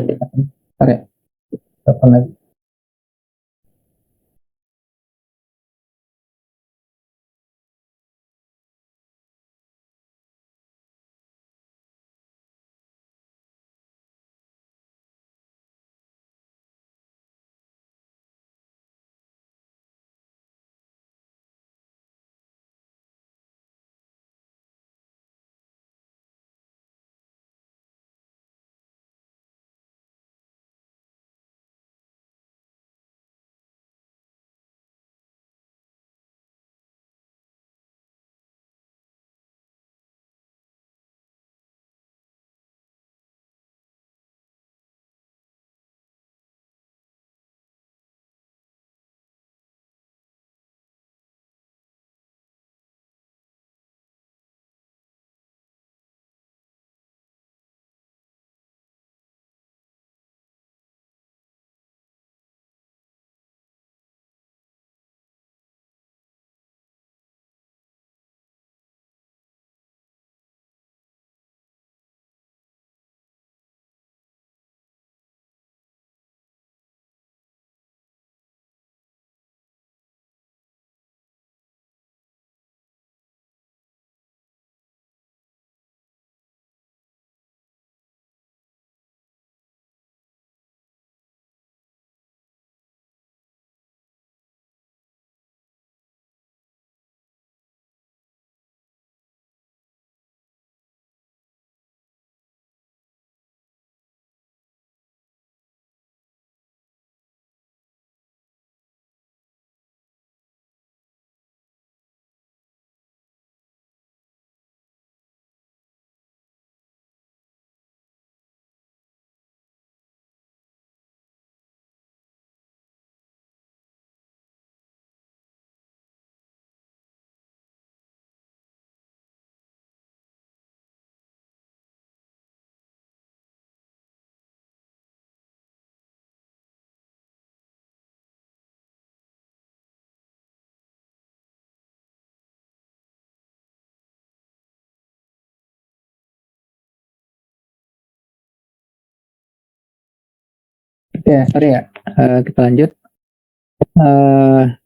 Ya, sorry ya. Kita lanjut.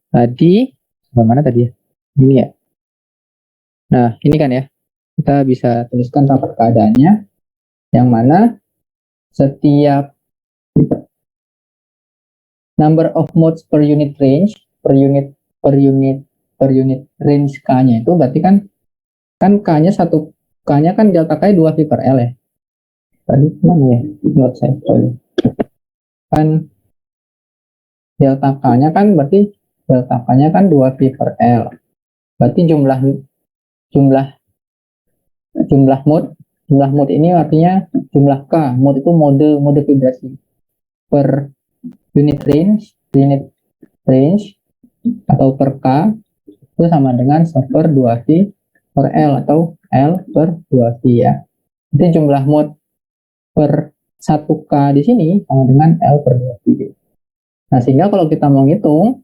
Tadi, bagaimana tadi ya? Ini ya. Nah, ini kan ya. Kita bisa tuliskan rapat keadaannya, yang mana setiap number of modes per unit range, per unit range K-nya itu berarti kan K-nya satu, K-nya kan delta K 2 V per L ya. Tadi mana ya? Menurut saya, sorry. Kan delta K-nya kan berarti delta K-nya kan 2 V per L. Berarti jumlah jumlah mode ini artinya jumlah K. Mode itu mode vibrasi per unit range atau per K itu sama dengan 1 per 2 V per L atau L per 2 V ya. Jadi jumlah mode per 1K di sini sama dengan L per 2 V. Nah, sehingga kalau kita mau ngitung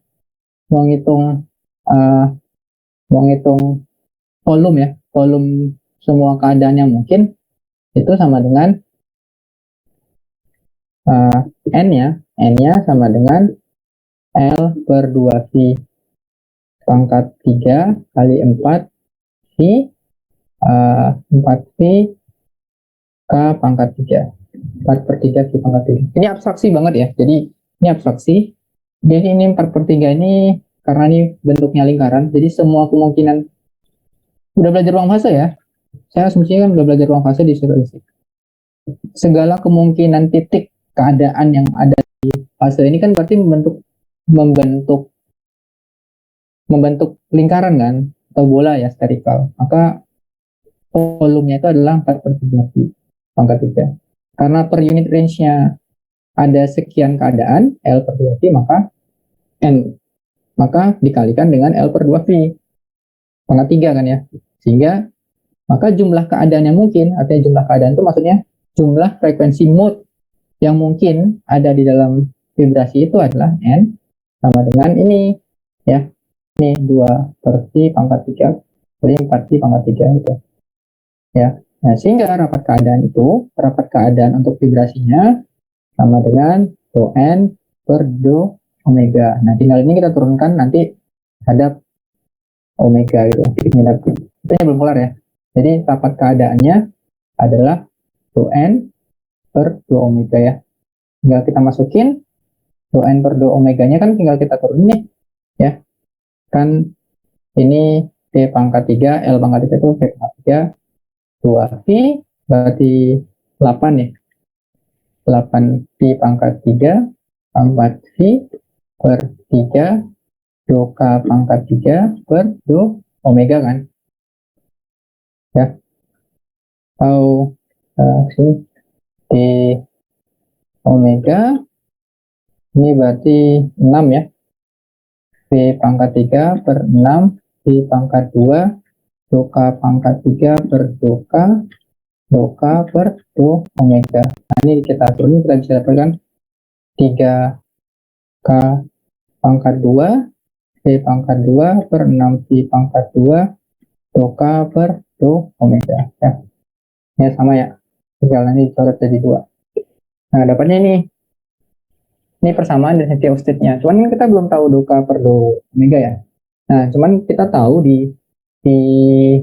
volume ya, volume semua keadaan yang mungkin itu sama dengan N-nya sama dengan L per 2 V pangkat 3 kali 4 V 4 V K pangkat 3. 4 per 3 V pangkat 3. Ini abstraksi banget ya. Jadi ini abstraksi. Jadi ini 4 per 3 ini karena ini bentuknya lingkaran. Jadi semua kemungkinan, udah belajar ruang fase ya. Saya asumsinya kan udah belajar ruang fase di fisik. Segala kemungkinan titik keadaan yang ada di fase ini kan berarti membentuk lingkaran kan, atau bola ya, spherical. Maka volumenya itu adalah 4 per 3 V pangkat 3. Karena per unit range-nya ada sekian keadaan, L per 2 V, maka dikalikan dengan L per 2 V pangkat 3 kan ya. Sehingga maka jumlah keadaan yang mungkin, artinya jumlah keadaan itu maksudnya jumlah frekuensi mode yang mungkin ada di dalam vibrasi itu adalah N sama dengan ini ya. Ini 2 per V pangkat 3 kali 4 V pangkat 3 itu. Ya. Nah, sehingga rapat keadaan untuk vibrasinya sama dengan rho N per rho omega. Nah, tinggal ini kita turunkan nanti terhadap omega gitu. Ini belum kelar ya. Jadi rapat keadaannya adalah rho N per rho omega ya. Tinggal kita masukin rho N per rho omega-nya kan tinggal kita turunin nih ya. Kan ini T pangkat 3, L pangkat 3 itu V pangkat 3, 2 V berarti 8 ya. 8 V pangkat 3, 4 V per 3, rho K pangkat 3 per rho omega kan. Ya. Atau sini T omega ini berarti 6 ya. V pangkat 3 per 6 V pangkat 2 rho K pangkat 3 per rho K per rho omega. Nah, ini kita turunin, kita bisa dapatkan 3K pangkat 2 V pangkat 2 per 6 V pangkat 2 rho K per rho omega ya. Ya sama ya, tinggal nanti dicoret jadi 2. Nah, dapatnya ini persamaan dari setiap state-nya. Cuman kita belum tahu rho K per rho omega ya. Nah, cuman kita tahu di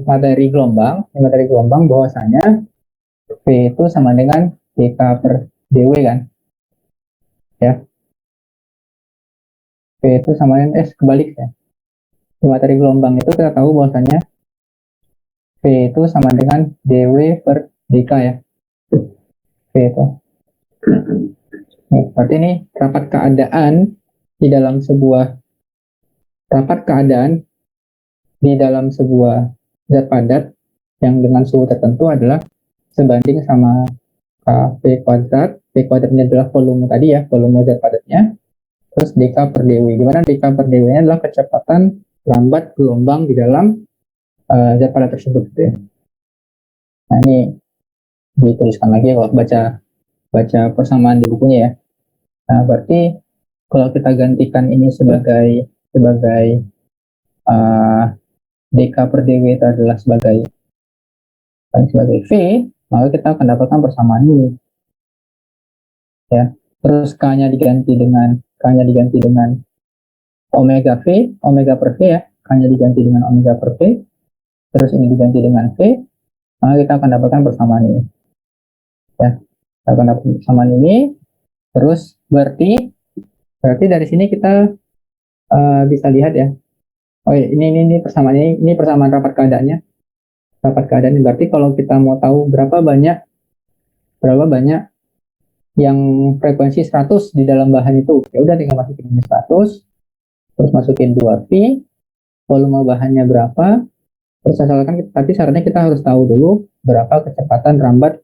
materi gelombang bahwasanya V itu sama dengan dk per dw kan ya. V itu sama dengan kebalik ya. Di materi gelombang itu kita tahu bahwasanya V itu sama dengan dw per dk ya. V itu. Berarti ini rapat keadaan di dalam sebuah zat padat yang dengan suhu tertentu adalah sebanding sama V kuadrat. V kuadratnya adalah volume tadi ya, volume zat padatnya, terus dk per dw, di mana dk per dw nya adalah kecepatan lambat gelombang di dalam zat padat tersebut gitu ya. Nah, ini dituliskan lagi kalau baca persamaan di bukunya ya. Nah, berarti kalau kita gantikan ini sebagai dk per dw itu adalah sebagai V, maka kita akan dapatkan persamaan ini ya. terus K-nya diganti dengan omega V, omega per V ya, K-nya diganti dengan omega per V, terus ini diganti dengan V, maka kita akan dapatkan persamaan ini. Ya, kita akan dapat persamaan ini, terus berarti dari sini kita bisa lihat ya. Oh iya, ini persamaan ini persamaan rapat keadaannya. Rapat keadaan berarti kalau kita mau tahu berapa banyak yang frekuensi 100 di dalam bahan itu, ya udah tinggal masukin ini 100, terus masukin 2V, volume bahannya berapa, terus asalkan tapi syaratnya kita harus tahu dulu berapa kecepatan rambat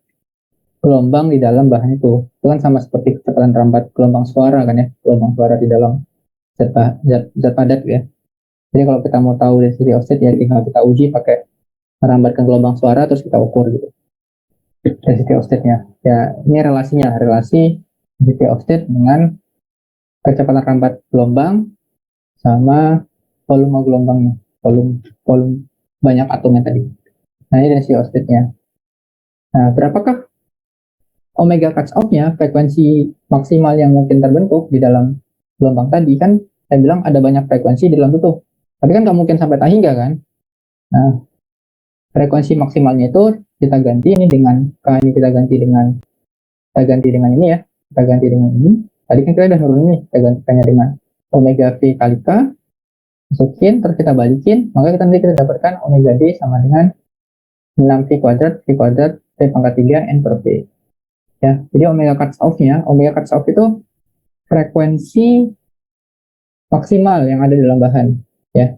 gelombang di dalam bahan itu. Itu kan sama seperti kecepatan rambat gelombang suara kan ya, gelombang suara di dalam zat padat ya. Jadi kalau kita mau tahu density offset ya tinggal kita uji pakai merambatkan gelombang suara terus kita ukur gitu density offsetnya. Ya ini relasinya, relasi density offset dengan kecepatan rambat gelombang sama volume gelombangnya, volume banyak atomnya tadi. Nah ini density offsetnya. Nah berapakah omega cuts off-nya, frekuensi maksimal yang mungkin terbentuk di dalam gelombang tadi? Kan saya bilang ada banyak frekuensi di dalam itu, tapi kan nggak mungkin sampai tak hingga kan. Nah frekuensi maksimalnya itu kita ganti ini dengan K, ini kita ganti dengan ini ya, kita ganti dengan ini. Tadi kan kita udah nurunin ini, kita gantikannya dengan omega V kali K, masukin terus kita balikin, maka kita dapatkan omega D sama dengan 6V kuadrat T pangkat 3 N per V. Ya, jadi omega cuts off-nya, omega cuts off itu frekuensi maksimal yang ada dalam bahan, ya.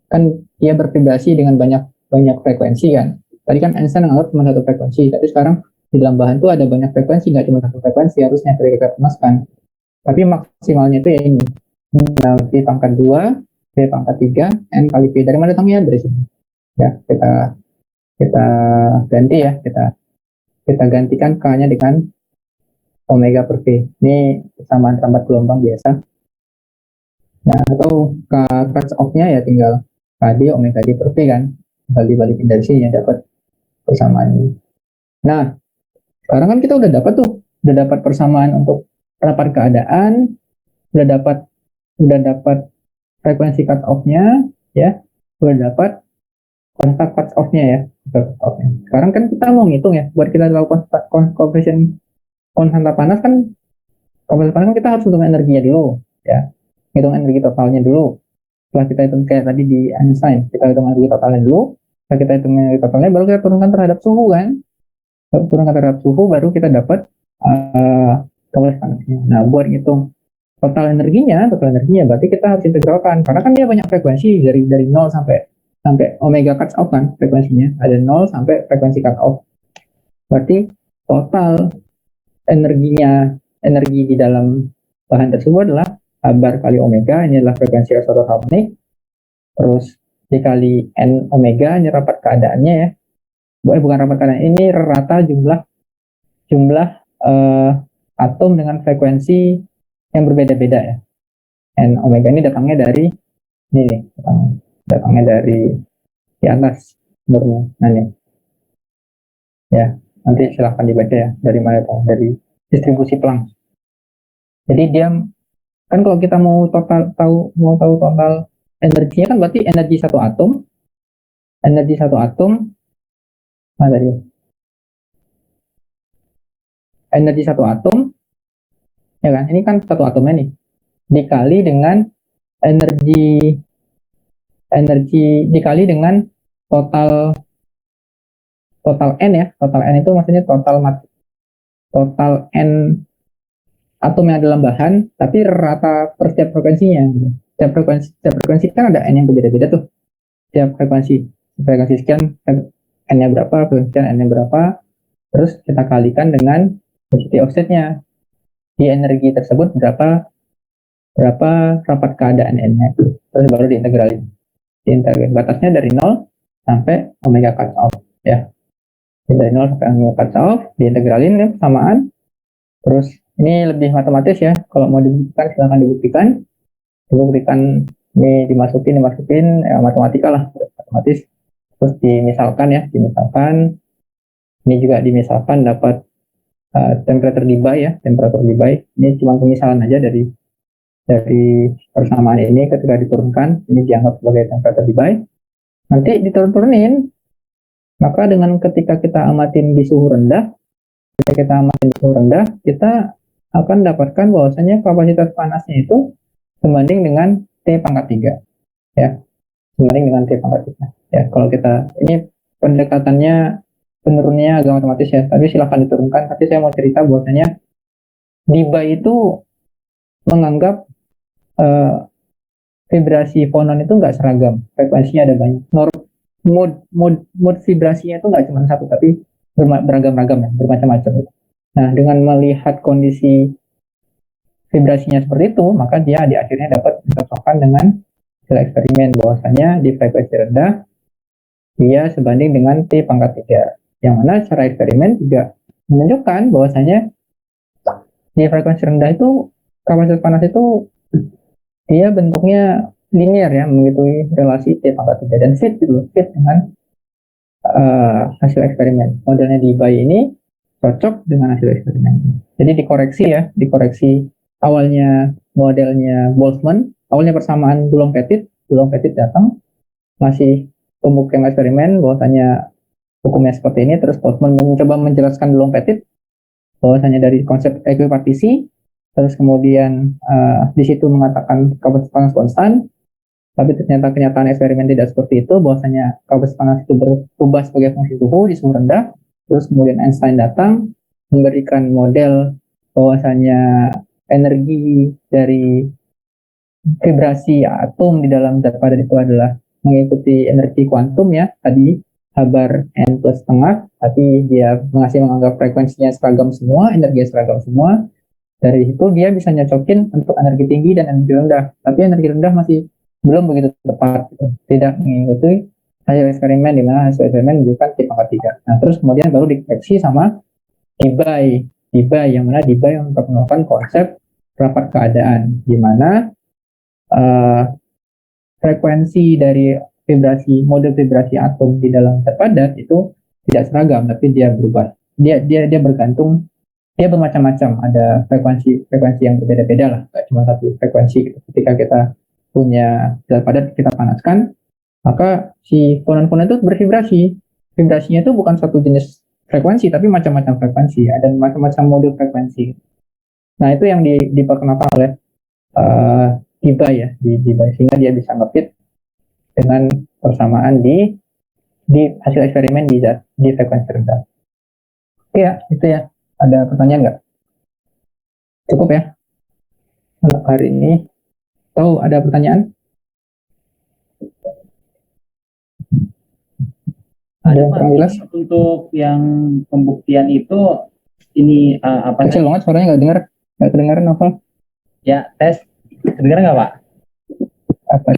Kan dia bervibrasi dengan banyak frekuensi kan. Tadi kan Einstein menganggap cuma satu frekuensi, tapi sekarang di dalam bahan itu ada banyak frekuensi, nggak cuma satu frekuensi harusnya kita kemaskan. Tapi maksimalnya itu ya ini, V pangkat 2, V pangkat 3, N kali V. Dari mana datangnya? Dari sini. Ya, kita ganti ya, kita gantikan K-nya dengan omega per V. Ini persamaan rambat gelombang biasa. Nah, atau K cuts off-nya ya tinggal K omega D per V kan. Tinggal dibalikin dari sini ya dapat persamaan ini. Nah, sekarang kan kita udah dapat persamaan untuk rapat keadaan, udah dapat frekuensi cut off-nya ya, udah dapat kontak cut off-nya ya. Sekarang kan kita mau ngitung ya, buat kita lakukan conversion konstanta panas kan kita harus hitung energinya dulu ya, hitung energi totalnya dulu. Setelah kita hitung kayak tadi di Einstein, kita hitung energi totalnya dulu. Setelah kita hitung energi totalnya, baru kita turunkan terhadap suhu kan. Turunkan terhadap suhu, baru kita dapat kapasitas panasnya. Nah, buat ngitung total energinya berarti kita harus integralkan. Karena kan dia banyak frekuensi dari 0 sampai omega cuts off kan frekuensinya. Ada 0 sampai frekuensi cut off. Berarti total energi di dalam bahan tersebut adalah bar kali omega, ini adalah frekuensi resonans harmonik, terus dikali n omega, ini rapat keadaannya ya, bukan rapat keadaan, ini rata jumlah atom dengan frekuensi yang berbeda-beda ya. N omega ini datangnya dari ini nih, datangnya dari di atas sumbernya. Nah nih, ya nanti silahkan dibaca ya dari mana itu, dari distribusi Planck. Jadi dia kan kalau kita mau tahu total energinya kan berarti energi satu atom mana tadi? Energi satu atom ya kan, ini kan satu atomnya nih dikali dengan energi dikali dengan total N ya, total N itu maksudnya total N atom yang dalam bahan, tapi rata per setiap frekuensinya. Setiap frekuensi kan ada N yang berbeda-beda tuh. Setiap frekuensi sekian N-nya berapa, frekuensi sekian N-nya berapa, terus kita kalikan dengan density offset-nya. Di energi tersebut berapa rapat keadaan N-nya itu. Terus baru diintegralin. Batasnya dari 0 sampai omega cut off ya. Dari 0 sampai omega cut off, diintegralin ya, persamaan. Terus ini lebih matematis ya, kalau mau dibuktikan silahkan dibuktikan ini dimasukin ya, matematika lah, matematis. Terus dimisalkan ini juga dimisalkan dapat temperature Debye ya, temperature Debye. Ini cuma pemisalan aja dari persamaan ini ketika diturunkan, ini dianggap sebagai temperature Debye. Nanti diturun-turunin, maka dengan ketika kita amatin di suhu rendah, kita akan dapatkan bahwasanya kapasitas panasnya itu sebanding dengan T pangkat 3 ya, sebanding dengan T pangkat 3 ya. Kalau kita ini pendekatannya penurunannya agak otomatis ya, tapi silahkan diturunkan. Tapi saya mau cerita bahwasanya Debye itu menganggap vibrasi fonon itu nggak seragam, frekuensinya ada banyak. Mode vibrasinya itu nggak cuma satu, tapi beragam-ragam ya, bermacam-macam. Nah, dengan melihat kondisi vibrasinya seperti itu, maka dia di akhirnya dapat dicocokkan dengan hasil eksperimen bahwasanya di frekuensi rendah dia sebanding dengan T pangkat 3. Yang mana secara eksperimen juga menunjukkan bahwasanya di frekuensi rendah itu kapasitas panas itu dia bentuknya linear ya, mengikuti relasi T pangkat 3 dan fit dengan hasil eksperimen. Modelnya Debye ini cocok dengan hasil eksperimen. Jadi dikoreksi awalnya modelnya Boltzmann, awalnya persamaan Coulomb Petit datang masih pembuktian eksperimen bahwasanya hukumnya seperti ini, terus Boltzmann mencoba menjelaskan Coulomb Petit bahwasanya dari konsep ekuipartisi, terus kemudian di situ mengatakan kapasitas panas konstan, tapi ternyata kenyataan eksperimen tidak seperti itu, bahwasanya kapasitas panas itu berubah sebagai fungsi suhu di suhu rendah. Terus kemudian Einstein datang memberikan model bahwasanya energi dari vibrasi atom di dalam zat padat itu adalah mengikuti energi kuantum ya, tadi H-bar n plus setengah, tapi dia masih menganggap frekuensinya seragam semua, energi seragam semua. Dari itu dia bisa nyocokin untuk energi tinggi dan energi rendah, tapi energi rendah masih belum begitu tepat, gitu. Tidak mengikuti hasil eksperimen, di mana hasil eksperimen menunjukkan T pangkat 3. Nah, terus kemudian baru dikoreksi sama Debye, yang mana Debye memperkenalkan konsep rapat keadaan, di mana frekuensi dari mode vibrasi atom di dalam zat padat itu tidak seragam, tapi dia berubah. Dia bergantung, dia bermacam-macam, ada frekuensi yang berbeda-beda lah, nggak cuma satu frekuensi. Ketika kita punya zat padat kita panaskan, maka si fonon-fonon itu bervibrasi. Vibrasinya itu bukan satu jenis frekuensi, tapi macam-macam frekuensi, ada macam-macam mode frekuensi. Nah, itu yang diperkenalkan oleh Debye ya, Debye, sehingga dia bisa ngefit dengan persamaan di hasil eksperimen di frekuensi rendah. Oke ya, itu ya. Ada pertanyaan nggak? Cukup ya untuk hari ini. Tahu ada pertanyaan? Ada yang kurang jelas? Untuk yang pembuktian itu ini apa? Kecil banget suaranya, nggak kedengeran apa? Ya, tes. Kedengeran nggak, Pak? Apa?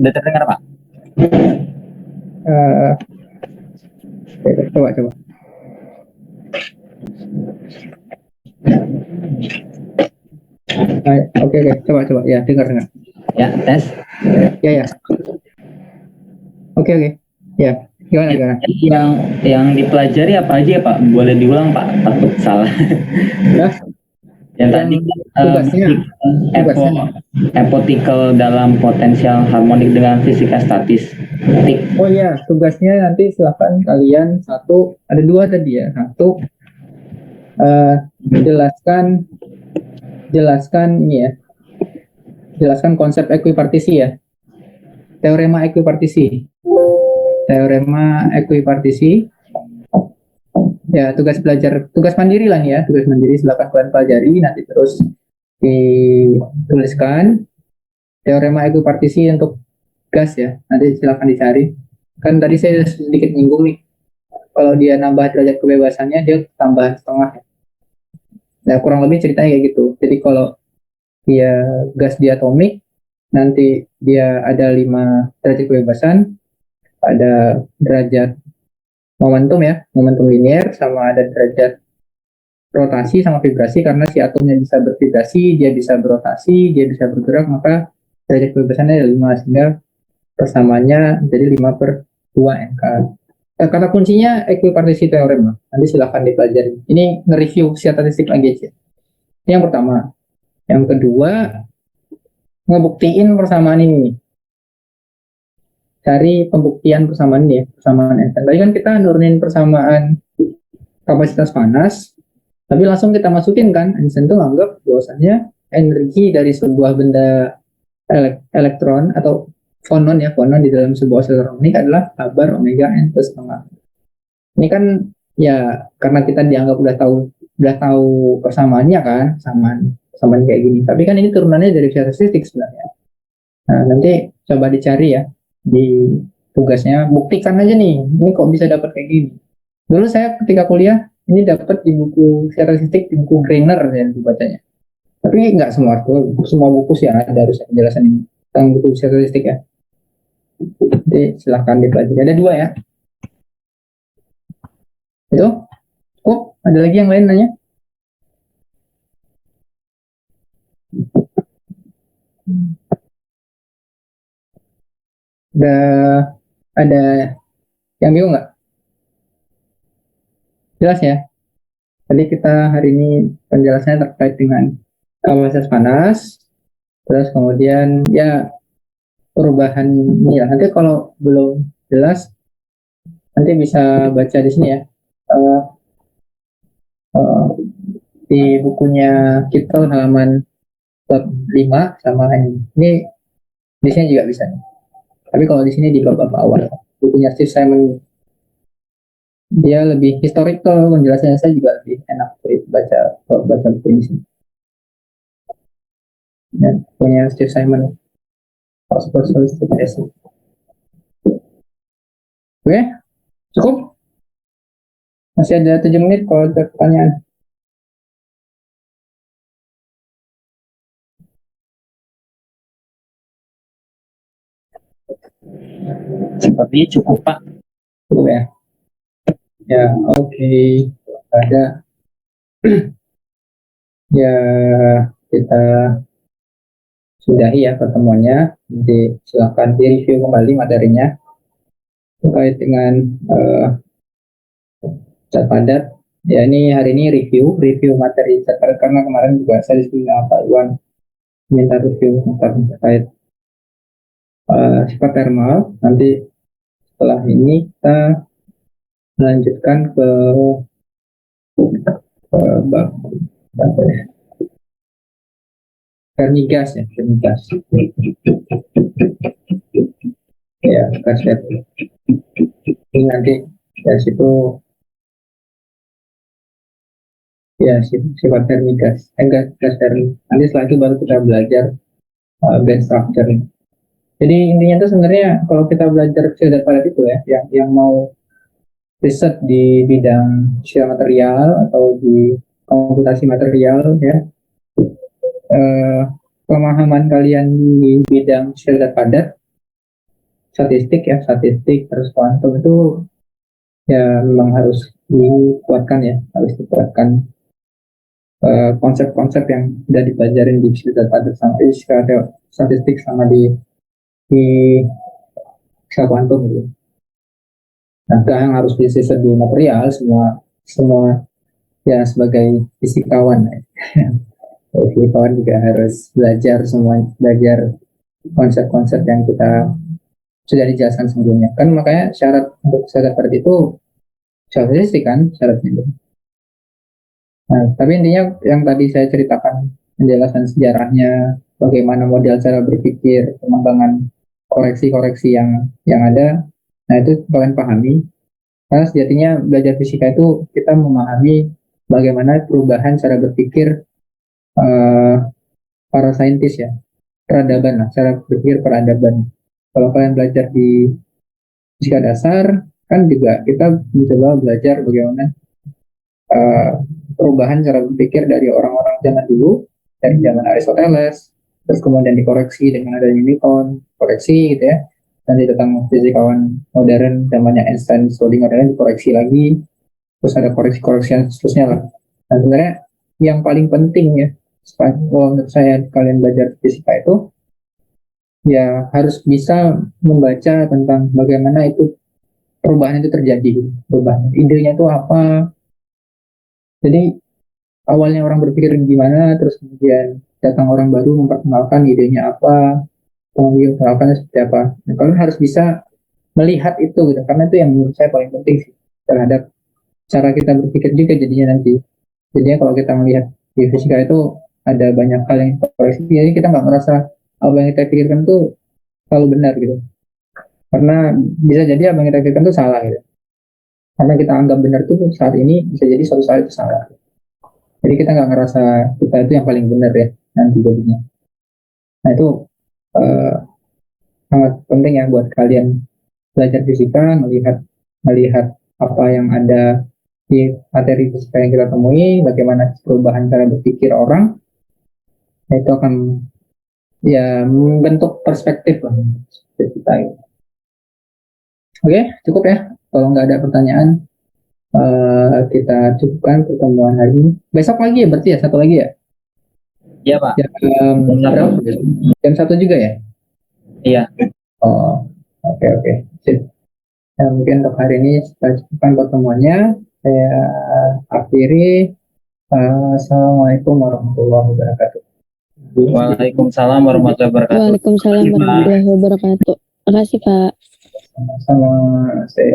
Udah terdengar, Pak? Coba. Oke, coba. Ya, dengar. Ya, tes. Ya. Oke. Ya, gimana? Yang dipelajari apa aja ya, Pak? Boleh diulang, Pak? Takut salah. Ya? Yang tadi tugasnya epotical dalam potensial harmonik dengan fisika statistik. Oh iya, tugasnya nanti silakan kalian ada dua tadi ya. Satu, jelaskan ini ya. Jelaskan konsep ekuipartisi ya. Teorema ekuipartisi. Ya, tugas mandiri lah nih ya. Tugas mandiri silakan kalian pelajari, nanti terus dituliskan teorema ekuipartisi untuk gas ya. Nanti silakan dicari. Kan tadi saya sedikit nyinggung nih. Kalau dia nambah derajat kebebasannya, dia tambah setengah. Nah, kurang lebih ceritanya kayak gitu. Jadi kalau dia gas diatomik, nanti dia ada 5 derajat kebebasan, ada derajat momentum linear, sama ada derajat rotasi sama vibrasi, karena si atomnya bisa bervibrasi, dia bisa berotasi, dia bisa bergerak, maka derajat kebebasannya ada 5, sehingga persamaannya jadi 5/2 NK. kata kuncinya equipartisi teorem lah. Nanti silahkan dipelajari. Ini nge-review statistik lagi aja. Ini yang pertama. Yang kedua, ngebuktiin persamaan ini. Cari pembuktian persamaan ini ya, persamaan Einstein. Tadi kan kita nurunin persamaan kapasitas panas, tapi langsung kita masukin kan, Einstein tuh nganggap bahwasannya energi dari sebuah benda elektron atau fonon di dalam sebuah sel harmonik adalah kabar omega n plus setengah. Ini kan ya karena kita dianggap udah tahu persamaannya kan, persamaan kayak gini. Tapi kan ini turunannya dari statistik sebenarnya. Nah, nanti coba dicari ya di tugasnya, buktikan aja nih, ini kok bisa dapat kayak gini. Dulu saya ketika kuliah ini dapat di buku statistik, di buku Greiner ya dibacanya. Tapi nggak semua buku sih ada harus penjelasan ini tentang buku statistik ya. Jadi silahkan dipelajari. Ada 2 ya. Itu cukup. Ada lagi yang lain nanya? Ada yang bingung nggak? Jelas ya. Tadi kita hari ini penjelasannya terkait dengan kapasitas panas, terus kemudian ya perubahan ini ya. Nanti kalau belum jelas, nanti bisa baca di sini ya. Di bukunya kita halaman bab 5 sama ini di sini juga bisa. Tapi kalau di sini di bab awal, bukunya Steve Simon dia lebih historical, penjelasannya saya juga lebih enak baca buku ini sih. Ya, punya Steve Simon. Oke, cukup. Masih ada 7 menit kalau ada pertanyaan. Sepertinya cukup Pak. Cukup ya. Ya, oke. Ada. Ya, kita sudahi ya pertemuannya. Jadi silakan di-review kembali materinya terkait dengan cat padat. Ya, ini hari ini review materi cat padat karena kemarin juga saya diskusi sama Pak Iwan minta review terkait sifat thermal. Nanti setelah ini kita melanjutkan ke bab Fermigas ya, Fermigas. Ya, gas Fermi. Ini nanti dari situ ya sifat Fermigas, gas Fermi. Nanti setelah itu baru kita belajar band structure. Jadi intinya itu sebenarnya kalau kita belajar filter padat itu ya, yang mau riset di bidang sosial material atau di komputasi material ya, pemahaman kalian di bidang filter padat, statistik terus kuantum itu ya memang harus dikuatkan konsep-konsep yang sudah dipelajarin di filter padat sama statistik sama di kuantum gitu. Nah, yang harus disisir di material semua ya sebagai fisikawan ya. Fisikawan juga harus belajar konsep-konsep yang kita sudah dijelaskan sebelumnya. Kan makanya syarat untuk syarat padat itu statistik kan syaratnya. Nah, tapi intinya yang tadi saya ceritakan penjelasan sejarahnya, bagaimana model cara berpikir, pengembangan koreksi-koreksi yang ada. Nah, itu kalian pahami. Karena sejatinya belajar fisika itu kita memahami bagaimana perubahan cara berpikir para saintis ya, peradaban lah, cara berpikir peradaban. Kalau kalian belajar di fisika dasar, kan juga kita mencoba belajar bagaimana perubahan cara berpikir dari orang-orang zaman dulu, dari zaman Aristoteles, terus kemudian dikoreksi dengan adanya Newton, koreksi gitu ya. Nanti tentang fisikawan modern zamannya Einstein, Schrödinger dikoreksi lagi, terus ada koreksi-koreksi yang seterusnya lah. Nah sebenarnya yang paling penting ya, menurut saya kalian belajar fisika itu ya harus bisa membaca tentang bagaimana itu perubahan itu terjadi gitu. Perubahan idenya itu apa, jadi awalnya orang berpikir gimana, terus kemudian datang orang baru memperkenalkan idenya apa, kemudian memperkenalkannya seperti apa. Nah, kalian harus bisa melihat itu gitu, karena itu yang menurut saya paling penting sih terhadap cara kita berpikir juga jadinya nanti. Jadinya kalau kita melihat di fisika itu ada banyak hal yang koreksi, jadi kita nggak merasa apa yang kita pikirkan tuh selalu benar gitu. Karena bisa jadi apa yang kita pikirkan itu salah gitu. Karena kita anggap benar tuh saat ini, bisa jadi suatu saat itu salah. Jadi kita nggak ngerasa kita itu yang paling benar ya nanti jadinya. Nah itu eh, sangat penting ya buat kalian belajar fisika, melihat apa yang ada di materi fisika yang kita temui, bagaimana perubahan cara berpikir orang. Nah, itu akan ya membentuk perspektif lah perspektif kita. Gitu. Oke, cukup ya. Kalau nggak ada pertanyaan, kita cukupkan pertemuan hari ini. Besok lagi ya, berarti ya satu lagi ya. Iya Pak. Berapa? Jam 1 juga ya? Iya. Oh, oke. Sip. Ya, mungkin untuk hari ini kita cukupkan pertemuannya. Saya akhiri. Assalamualaikum warahmatullahi wabarakatuh. Waalaikumsalam warahmatullahi wabarakatuh. Waalaikumsalam warahmatullahi wabarakatuh. Terima kasih, Pak. Sama-sama. Saya